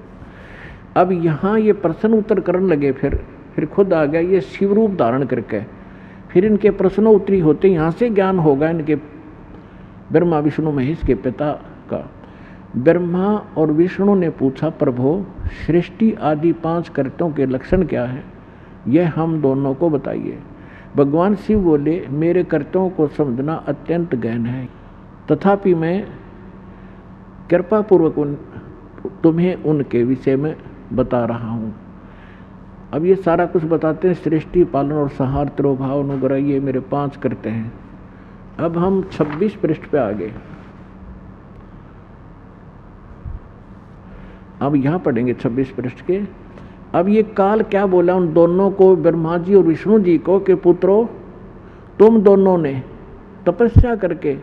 अब यहाँ ये प्रश्न उत्तर करने लगे, फिर खुद आ गया ये शिव रूप धारण करके। फिर इनके प्रश्नों उत्तरी होते यहाँ से ज्ञान होगा इनके ब्रह्मा विष्णु महेश के पिता का। ब्रह्मा और विष्णु ने पूछा, प्रभु सृष्टि आदि 5 कर्तों के लक्षण क्या हैं, यह हम दोनों को बताइए। भगवान शिव बोले, मेरे कर्तों को समझना अत्यंत गहन है, तथापि मैं कृपापूर्वक तुम्हें उनके विषय में बता रहा हूँ। अब ये सारा कुछ बताते हैं, सृष्टि, पालन और संहार, तिरोभाव, अनुग्रह, ये मेरे 5 कर्ते हैं। अब हम 26 पृष्ठ पे आ गए। अब यहाँ पढ़ेंगे 26 पृष्ठ के। अब ये काल क्या बोला उन दोनों को, ब्रह्मा जी और विष्णु जी को, कि पुत्रों तुम दोनों ने तपस्या करके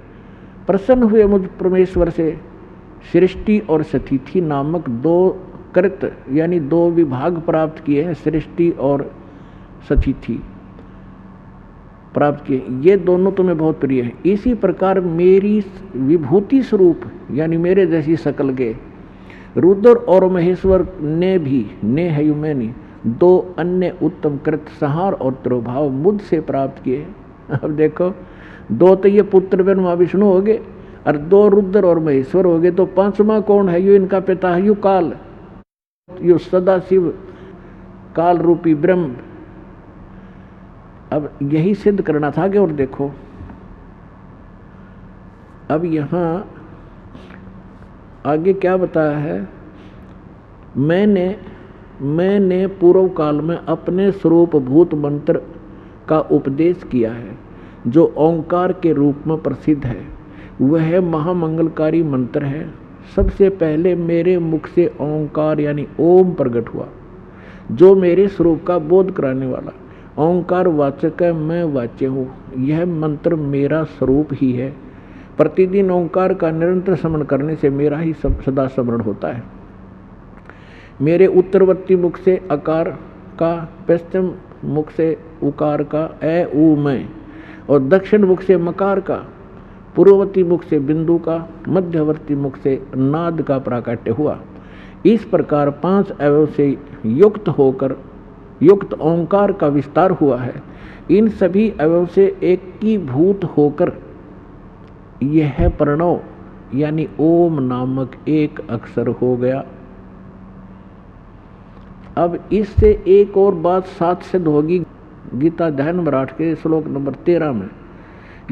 प्रसन्न हुए मुझ परमेश्वर से सृष्टि और सतिथि नामक 2 कृत यानी 2 विभाग प्राप्त किए हैं। सृष्टि और सतिथि प्राप्त किए, ये दोनों तुम्हें बहुत प्रिय हैं। इसी प्रकार मेरी विभूति स्वरूप यानी मेरे जैसी शकल के रुद्र और महेश्वर ने भी मैंने 2 अन्य उत्तम कृत संहार और तिरोभाव मुझसे प्राप्त किए। अब देखो, 2 तो ये पुत्र ब्रह्मा विष्णु हो गए और 2 रुद्र और महेश्वर हो गए, तो 5वां कौन है? यो इनका पिता है, यो काल, यो सदा शिव काल रूपी ब्रह्म। अब यही सिद्ध करना था कि, और देखो अब यहाँ आगे क्या बताया है, मैंने पूर्व काल में अपने स्वरूप भूत मंत्र का उपदेश किया है, जो ओंकार के रूप में प्रसिद्ध है। वह महामंगलकारी मंत्र है। सबसे पहले मेरे मुख से ओंकार यानी ओम प्रकट हुआ, जो मेरे स्वरूप का बोध कराने वाला। ओंकार वाचक है, मैं वाच्य हूँ। यह मंत्र मेरा स्वरूप ही है। प्रतिदिन ओंकार का निरंतर स्मरण करने से मेरा ही सदा स्मरण होता है। मेरे उत्तरवर्ती मुख से अकार का, पश्चिम मुख से उकार का ए ऊ मैं, और दक्षिण मुख से मकार का, पूर्ववर्ती मुख से बिंदु का, मध्यवर्ती मुख से नाद का प्राकट्य हुआ। इस प्रकार 5 अवयव से युक्त होकर युक्त ओंकार का विस्तार हुआ है। इन सभी अवयव से एकीभूत होकर यह प्रणव यानी ओम नामक एक अक्षर हो गया। अब इससे एक और बात साथ सिद्ध होगी गीता ध्यान मराठ के श्लोक नंबर 13 में।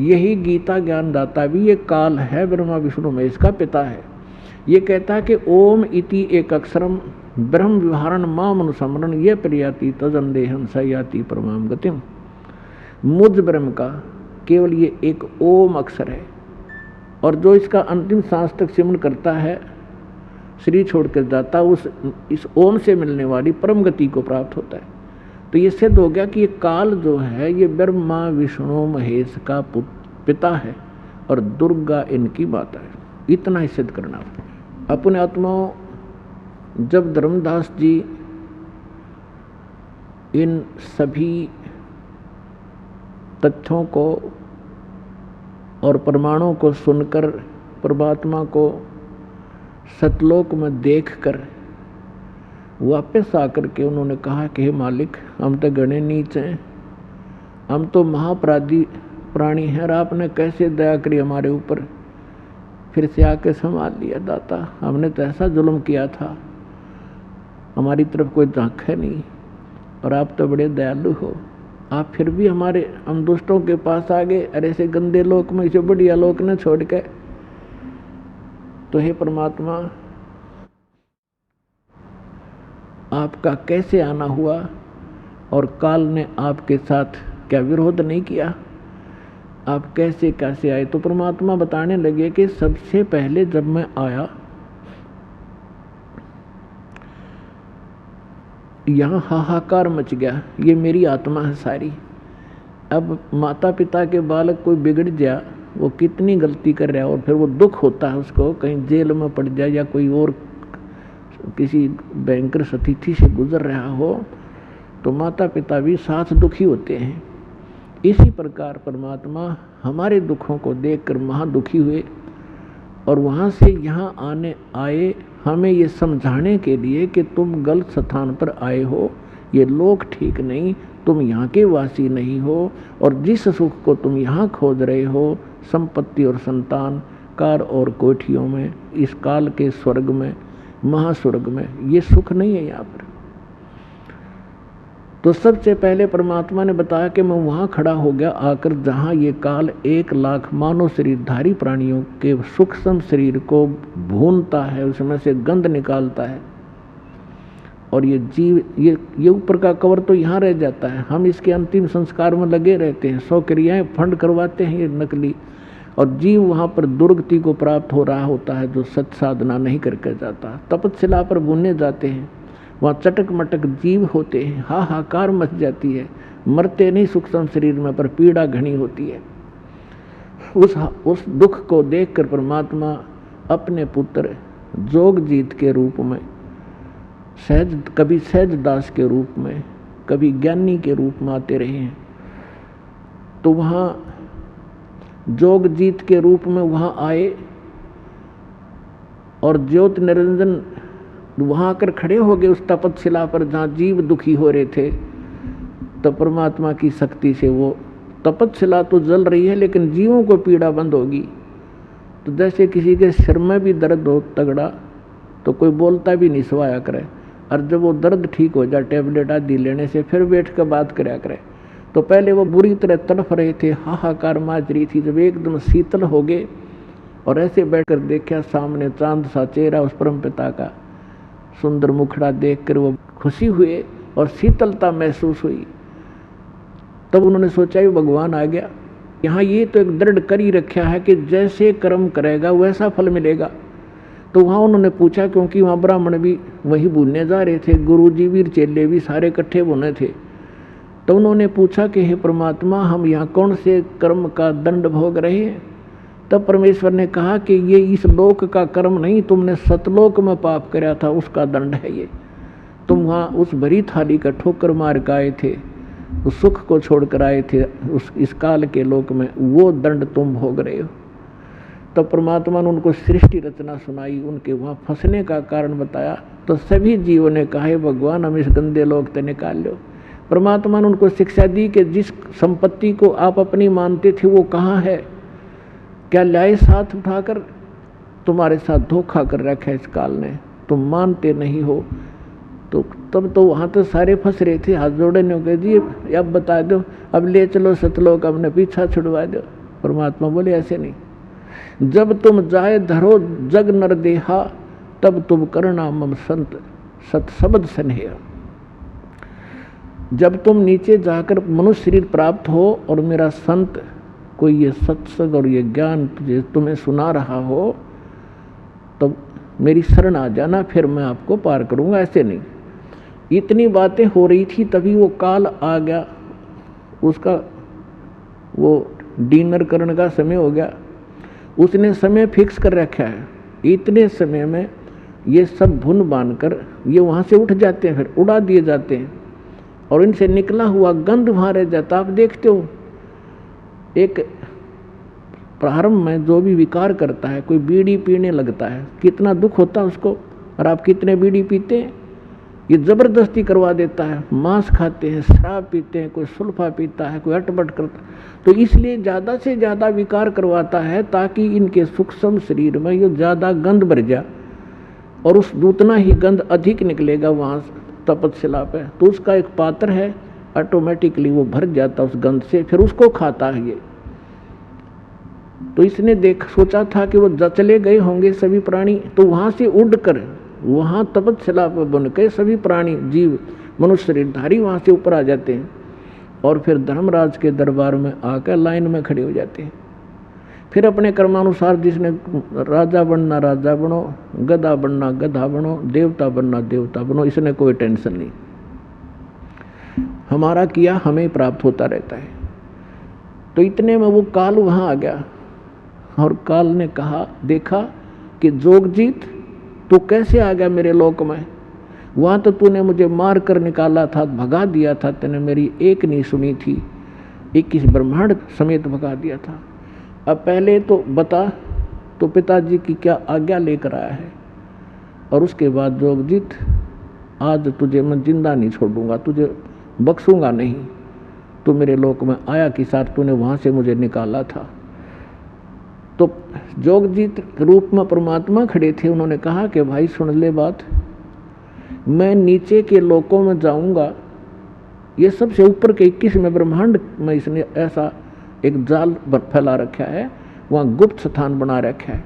यही गीता ज्ञानदाता भी ये काल है, ब्रह्मा विष्णु महेश का पिता है। ये कहता है कि ओम इति एक अक्षरम ब्रह्म विहारण माम अनुसमरण ये प्रियाति तजंदेहम सयाति परमाम गतिम। मुझ ब्रह्म का केवल ये एक ओम अक्षर है, और जो इसका अंतिम सांस तक सिमरण करता है, शरीर छोड़कर जाता, इस ओम से मिलने वाली परम गति को प्राप्त होता है। तो ये सिद्ध हो गया कि ये काल जो है ये ब्रह्मा विष्णु महेश का पिता है और दुर्गा इनकी माता है। इतना ही सिद्ध करना। अपने आत्माओं, जब धर्मदास जी इन सभी तथ्यों को और प्रमाणों को सुनकर परमात्मा को सतलोक में देखकर वापस आकर के उन्होंने कहा कि हे मालिक, हम तो गणे नीच हैं, हम तो महापराधी प्राणी हैं, और आपने कैसे दया करी हमारे ऊपर, फिर से आके संभाल लिया दाता। हमने तो ऐसा जुल्म किया था, हमारी तरफ कोई झांक है नहीं, और आप तो बड़े दयालु हो, आप फिर भी हम दुष्टों के पास आ गए, अरे ऐसे गंदे लोक में इसे बढ़िया लोक न छोड़ के। तो हे परमात्मा, आपका कैसे आना हुआ, और काल ने आपके साथ क्या विरोध नहीं किया, आप कैसे कैसे आए। तो परमात्मा बताने लगे कि सबसे पहले जब मैं आया, यहाँ हाहाकार मच गया, ये मेरी आत्मा है सारी। अब माता पिता के बालक कोई बिगड़ गया, वो कितनी गलती कर रहा है, और फिर वो दुख होता है उसको, कहीं जेल में पड़ जाए या कोई और किसी भयंकर स्थिति से गुजर रहा हो, तो माता पिता भी साथ दुखी होते हैं। इसी प्रकार परमात्मा हमारे दुखों को देखकर महा दुखी हुए, और वहाँ से यहाँ आए हमें ये समझाने के लिए कि तुम गलत स्थान पर आए हो, ये लोक ठीक नहीं, तुम यहाँ के वासी नहीं हो, और जिस सुख को तुम यहाँ खोज रहे हो, संपत्ति और संतान, कार और कोठियों में, इस काल के स्वर्ग में, महास्वर्ग में, ये सुख नहीं है यहाँ पर। तो सबसे पहले परमात्मा ने बताया कि मैं वहाँ खड़ा हो गया आकर जहाँ ये काल 1 लाख मानव शरीरधारी प्राणियों के सूक्ष्म शरीर को भूनता है, उसमें से गंध निकालता है, और ये जीव ये ऊपर का कवर तो यहाँ रह जाता है, हम इसके अंतिम संस्कार में लगे रहते हैं, 100 क्रियाएं फंड करवाते हैं ये नकली, और जीव वहाँ पर दुर्गति को प्राप्त हो रहा होता है जो सत साधना नहीं करके जाता। तपस्या पर भुनने जाते हैं, वहाँ चटक मटक जीव होते हैं, हाहाकार मच जाती है, मरते नहीं सूक्ष्म शरीर में, पर पीड़ा घनी होती है। उस दुख को देखकर परमात्मा अपने पुत्र जोगजीत के रूप में, कभी सहज दास के रूप में, कभी ज्ञानी के रूप में आते रहे हैं। तो वहाँ जोगजीत के रूप में वहाँ आए, और ज्योत निरंजन वहाँ आकर खड़े हो गए उस तपस्या पर जहाँ जीव दुखी हो रहे थे। तो परमात्मा की शक्ति से वो तपस्या तो जल रही है, लेकिन जीवों को पीड़ा बंद होगी। तो जैसे किसी के सिर में भी दर्द हो तगड़ा, तो कोई बोलता भी नहीं, सवाया करे, और जब वो दर्द ठीक हो जाए टेबलेट आदि लेने से, फिर बैठ कर बात कराया करे। तो पहले वो बुरी तरह तड़फ रहे थे, हाहाकार माच रही थी, जब एकदम शीतल हो गए और ऐसे बैठकर देखा सामने चांद सा चेहरा उस परम पिता का, सुंदर मुखड़ा देखकर वो खुशी हुए और शीतलता महसूस हुई। तब उन्होंने सोचा ये भगवान आ गया। यहाँ ये तो एक दृढ़ कर ही रखा है कि जैसे कर्म करेगा वैसा फल मिलेगा। तो वहाँ उन्होंने पूछा, क्योंकि वहाँ ब्राह्मण भी वही भूनने जा रहे थे, गुरु जी भी चेले भी सारे इकट्ठे भुने थे। तो उन्होंने पूछा कि हे परमात्मा, हम यहाँ कौन से कर्म का दंड भोग रहे हैं? तब परमेश्वर ने कहा कि ये इस लोक का कर्म नहीं, तुमने सतलोक में पाप कराया था, उसका दंड है ये। तुम वहाँ उस भरी थाली का ठोकर मार के आए थे, उस सुख को छोड़कर आए थे उस इस काल के लोक में, वो दंड तुम भोग रहे हो। तो परमात्मा ने उनको सृष्टि रचना सुनाई, उनके वहाँ फंसने का कारण बताया। तो सभी जीवों ने कहा, हे भगवान, हम इस गंदे लोक से निकाल लो। परमात्मा ने उनको शिक्षा दी कि जिस संपत्ति को आप अपनी मानते थे वो कहाँ है, क्या लाए साथ उठाकर? तुम्हारे साथ धोखा कर रखा है इस काल ने, तुम मानते नहीं हो। तो तब तो वहाँ तो सारे फंस रहे थे, हाथ जोड़े ने कह दिए अब बता दो, अब ले चलो सतलोक, हमने पीछा छुड़वा दो। परमात्मा बोले ऐसे नहीं, जब तुम जाए धरो जग नर देहा, तब तुम करना मम संत सत शब्द स्नेह। जब तुम नीचे जाकर मनुष्य शरीर प्राप्त हो और मेरा संत कोई ये सत्संग और ये ज्ञान तुझे तुम्हें सुना रहा हो, तो मेरी शरण आ जाना, फिर मैं आपको पार करूंगा। ऐसे नहीं। इतनी बातें हो रही थी, तभी वो काल आ गया, उसका वो डिनर करने का समय हो गया। उसने समय फिक्स कर रखा है, इतने समय में ये सब भुन बांधकर ये वहाँ से उठ जाते हैं, फिर उड़ा दिए जाते हैं और इनसे निकला हुआ गंध वहाँ रह जाता। आप देखते हो एक प्रारंभ में जो भी विकार करता है, कोई बीड़ी पीने लगता है, कितना दुख होता है उसको, और आप कितने बीड़ी पीते हैं? ये जबरदस्ती करवा देता है। मांस खाते हैं, शराब पीते हैं, कोई सुल्फा पीता है, कोई अटपट करता है। तो इसलिए ज़्यादा से ज़्यादा विकार करवाता है ताकि इनके सूक्ष्म शरीर में ये ज़्यादा गंध भर जाए और उस उतना ही गंध अधिक निकलेगा वहाँ तपस्या पे। तो उसका एक पात्र है, ऑटोमेटिकली वो भर जाता उस गंध से, फिर उसको खाता है ये। तो इसने सोचा था कि वो चले गए होंगे सभी प्राणी, तो वहाँ से उड़कर वहाँ तपस्या पर बन के सभी प्राणी जीव मनुष्य शरीरधारी वहाँ से ऊपर आ जाते हैं और फिर धर्मराज के दरबार में आकर लाइन में खड़े हो जाते हैं। फिर अपने कर्मानुसार जिसने राजा बनना राजा बनो, गधा बनना गधा बनो, देवता बनना देवता बनो, इसने कोई टेंशन नहीं। हमारा किया हमें प्राप्त होता रहता है। तो इतने में वो काल वहाँ आ गया और काल ने कहा, देखा कि जोगजीत तू कैसे आ गया मेरे लोक में? वहाँ तो तूने मुझे मार कर निकाला था, भगा दिया था, तूने मेरी एक नहीं सुनी थी, 21 ब्रह्मांड समेत भगा दिया था। अब पहले तो बता, तो पिताजी की क्या आज्ञा लेकर आया है? और उसके बाद जोगजीत, आज तुझे मैं जिंदा नहीं छोड़ूंगा, तुझे बख्शूंगा नहीं। तू मेरे लोक में आया कि साथ तूने वहाँ से मुझे निकाला था। तो जोगजीत रूप में परमात्मा खड़े थे। उन्होंने कहा कि भाई सुन ले बात, मैं नीचे के लोकों में जाऊंगा, ये सबसे ऊपर के 21 में ब्रह्मांड में इसने ऐसा एक जाल फैला रखा है, वहाँ गुप्त स्थान बना रखा है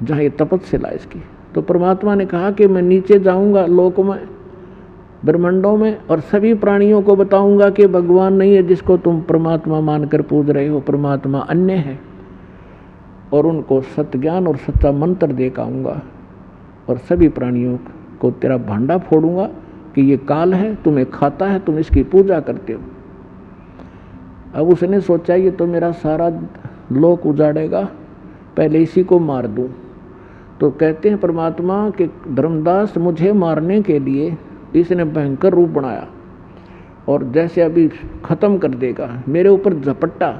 जहाँ ये तपस्या इसकी। तो परमात्मा ने कहा कि मैं नीचे जाऊंगा लोक में, ब्रह्मांडों में, और सभी प्राणियों को बताऊंगा कि भगवान नहीं है जिसको तुम परमात्मा मानकर पूज रहे हो, परमात्मा अन्य है। और उनको सत्ज्ञान और सच्चा मंत्र दे के आऊँगा और सभी प्राणियों को तेरा भांडा फोड़ूंगा कि ये काल है, तुम्हें खाता है, तुम इसकी पूजा करते हो। अब उसने सोचा ये तो मेरा सारा लोक उजाड़ेगा, पहले इसी को मार दूं। तो कहते हैं परमात्मा कि धर्मदास मुझे मारने के लिए इसने भयंकर रूप बनाया और जैसे अभी खत्म कर देगा, मेरे ऊपर झपट्टा,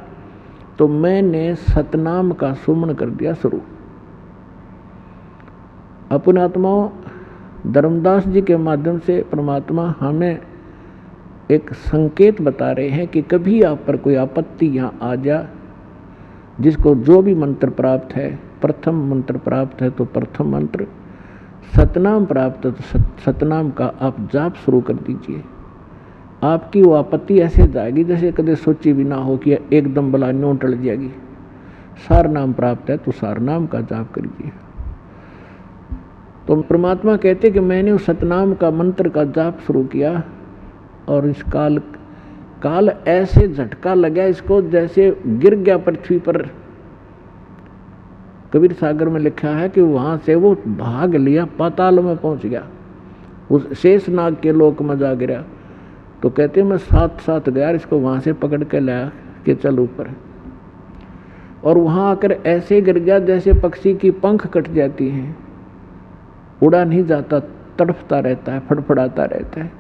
तो मैंने सतनाम का सुमन कर दिया शुरू। अपने आत्माओं, धर्मदास जी के माध्यम से परमात्मा हमें एक संकेत बता रहे हैं कि कभी आप पर कोई आपत्ति यहाँ आ जा, जिसको जो भी मंत्र प्राप्त है, प्रथम मंत्र प्राप्त है तो प्रथम मंत्र, सतनाम प्राप्त है तो सतनाम का आप जाप शुरू कर दीजिए। आपकी वो आपत्ति ऐसे जाएगी जैसे कभी सोची भी ना हो कि एकदम बला न्यों टल जाएगी। सार नाम प्राप्त है तो सार नाम का जाप करिए। तो परमात्मा कहते कि मैंने उस सतनाम का मंत्र का जाप शुरू किया और इस काल ऐसे झटका लगा इसको जैसे गिर गया पृथ्वी पर। कबीर सागर में लिखा है कि वहां से वो भाग लिया, पाताल में पहुंच गया, उस शेषनाग के लोक में जा गिरा। तो कहते मैं साथ साथ गया, इसको वहाँ से पकड़ के लाया कि चल ऊपर। और वहाँ आकर ऐसे गिर गया जैसे पक्षी की पंख कट जाती हैं, उड़ा नहीं जाता, तड़फता रहता है, फड़फड़ाता रहता है।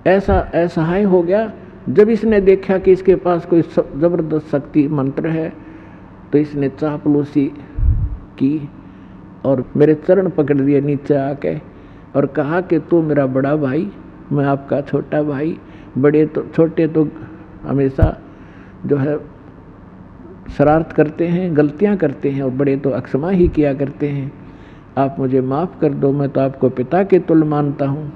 ऐसा असहाय हो गया। जब इसने देखा कि इसके पास कोई जबरदस्त शक्ति मंत्र है, तो इसने चापलूसी की और मेरे चरण पकड़ लिए नीचे आके और कहा कि तू मेरा बड़ा भाई, मैं आपका छोटा भाई। बड़े तो छोटे तो हमेशा जो है शरारत करते हैं, गलतियां करते हैं, और बड़े तो अक्षमा ही किया करते हैं। आप मुझे माफ़ कर दो, मैं तो आपको पिता के तुल्य मानता हूँ।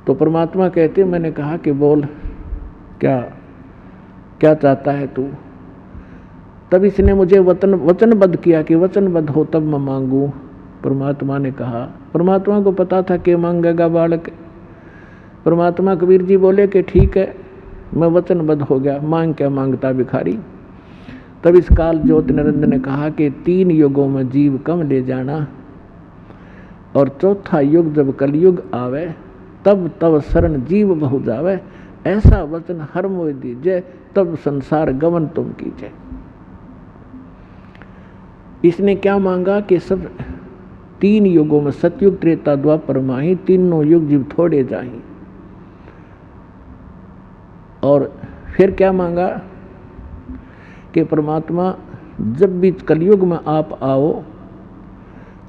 तो परमात्मा कहते, मैंने कहा कि बोल क्या क्या चाहता है तू। तब इसने मुझे वचनबद्ध किया कि वचनबद्ध हो तब मैं मांगू। परमात्मा ने कहा, परमात्मा को पता था कि मांगेगा बालक। परमात्मा कबीर जी बोले कि ठीक है, मैं वचनबद्ध हो गया, मांग क्या मांगता भिखारी। तब इस काल ज्योति निरंजन ने कहा कि 3 युगों में जीव कम ले जाना, और चौथा युग जब कलयुग आवे, तब तब शरण जीव बहु जावे। ऐसा वचन हर मोह दीजिए, तब संसार गमन तुम कीजिए। इसने क्या मांगा कि सब 3 युगों में, सतयुग त्रेता द्वापर माही, तीनों युग जीव थोड़े जाही। और फिर क्या मांगा कि परमात्मा जब भी कलयुग में आप आओ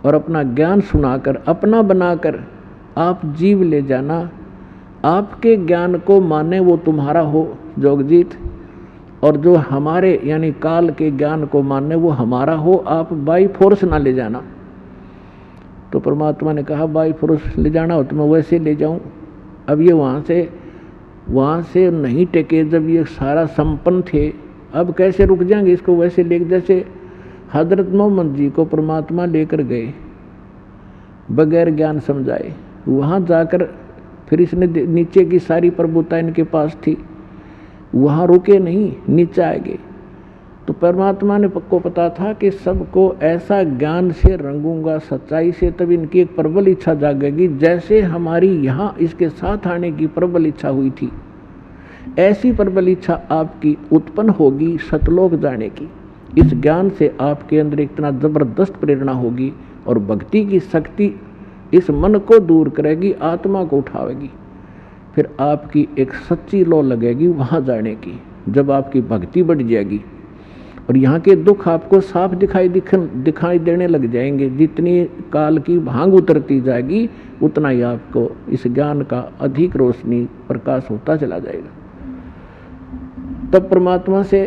और अपना ज्ञान सुनाकर, अपना बनाकर आप जीव ले जाना। आपके ज्ञान को माने वो तुम्हारा हो जोगजीत, और जो हमारे यानी काल के ज्ञान को माने वो हमारा हो, आप बाई फोर्स ना ले जाना। तो परमात्मा ने कहा बाई फोर्स ले जाना हो तो मैं वैसे ले जाऊं। अब ये वहाँ से नहीं टेके, जब ये सारा संपन्न थे, अब कैसे रुक जाएंगे इसको वैसे ले। जैसे हजरत मोहम्मद जी को परमात्मा लेकर गए बगैर ज्ञान समझाए, वहाँ जाकर फिर इसने नीचे की सारी प्रभुता इनके पास थी, वहाँ रुके नहीं, नीचे आएंगे। तो परमात्मा ने को पता था कि सबको ऐसा ज्ञान से रंगूंगा, सच्चाई से, तब इनकी एक प्रबल इच्छा जागेगी। जैसे हमारी यहाँ इसके साथ आने की प्रबल इच्छा हुई थी, ऐसी प्रबल इच्छा आपकी उत्पन्न होगी सतलोक जाने की। इस ज्ञान से आपके अंदर इतना जबरदस्त प्रेरणा होगी, और भक्ति की शक्ति इस मन को दूर करेगी, आत्मा को उठावेगी। फिर आपकी एक सच्ची लौ लगेगी वहाँ जाने की, जब आपकी भक्ति बढ़ जाएगी। और यहाँ के दुख आपको साफ दिखाई देने लग जाएंगे। जितनी काल की भांग उतरती जाएगी, उतना ही आपको इस ज्ञान का अधिक रोशनी प्रकाश होता चला जाएगा। तब परमात्मा से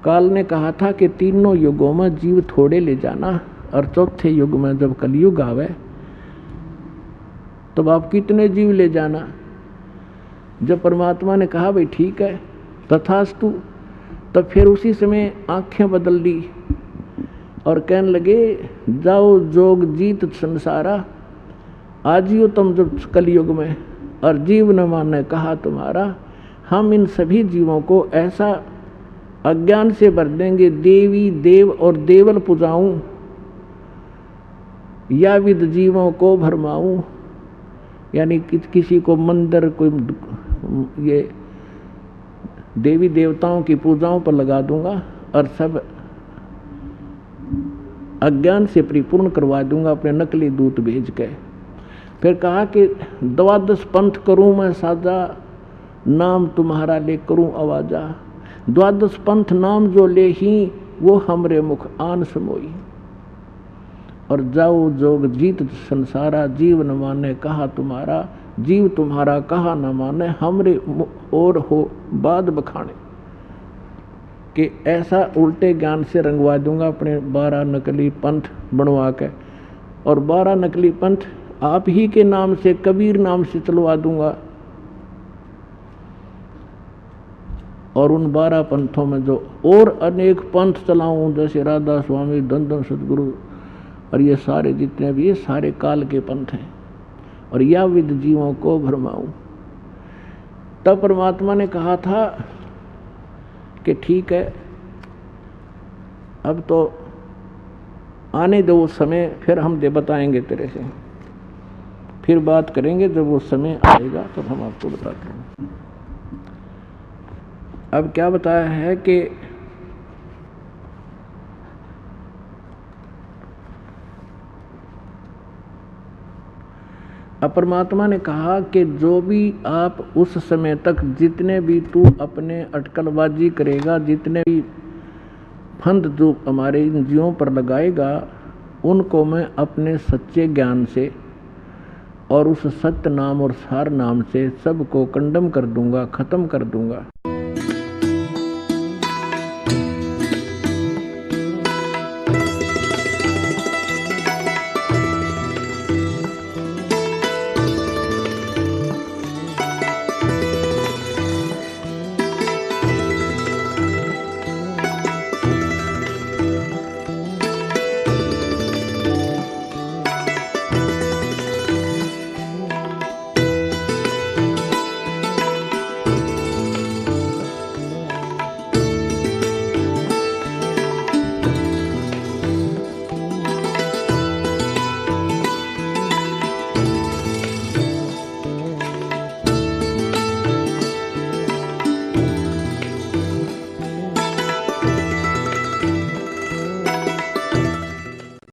काल ने कहा था कि 3 युगों में जीव थोड़े ले जाना, और चौथे युग में जब कलयुग आवे तब आप कितने जीव ले जाना। जब परमात्मा ने कहा भाई ठीक है तथास्तु, तब फिर उसी समय आंखें बदल दी और कहने लगे जाओ जोग जीत संसारा, आजियो तुम जब कलयुग में, और जीव न माने कहा तुम्हारा। हम इन सभी जीवों को ऐसा अज्ञान से भर देंगे, देवी देव और देवल पुजाऊं, या विद जीवों को भरमाऊं, यानी किसी को मंदिर, कोई ये देवी देवताओं की पूजाओं पर लगा दूंगा, और सब अज्ञान से परिपूर्ण करवा दूंगा अपने नकली दूत भेज के। फिर कहा कि 12 पंथ करूं मैं साजा, नाम तुम्हारा ले करूं आवाजा। 12 पंथ नाम जो ले ही, वो हमरे मुख आन समोई। और जाओ जोग जीत संसारा, जीव न माने कहा तुम्हारा, जीव तुम्हारा कहा न माने, हमरे और हो बाद बखाने। कि ऐसा उल्टे ज्ञान से रंगवा दूंगा अपने 12 नकली पंथ बनवा के, और 12 नकली पंथ आप ही के नाम से, कबीर नाम से चलवा दूंगा। और उन 12 पंथों में जो और अनेक पंथ चलाऊं, जैसे राधा स्वामी, धन सदगुरु, और ये सारे जितने भी, ये सारे काल के पंथ हैं, और या विद जीवों को भरमाऊं। तब परमात्मा ने कहा था कि ठीक है, अब तो आने दो समय, फिर हम बताएंगे तेरे से। फिर बात करेंगे जब वो समय आएगा तब हम आपको बताते हैं। अब क्या बताया है कि परमात्मा ने कहा कि जो भी आप उस समय तक जितने भी तू अपने अटकलबाजी करेगा, जितने भी फंद जो हमारे इंद्रियों पर लगाएगा, उनको मैं अपने सच्चे ज्ञान से और उस सत्य नाम और सार नाम से सबको कंडम कर दूंगा, खत्म कर दूंगा।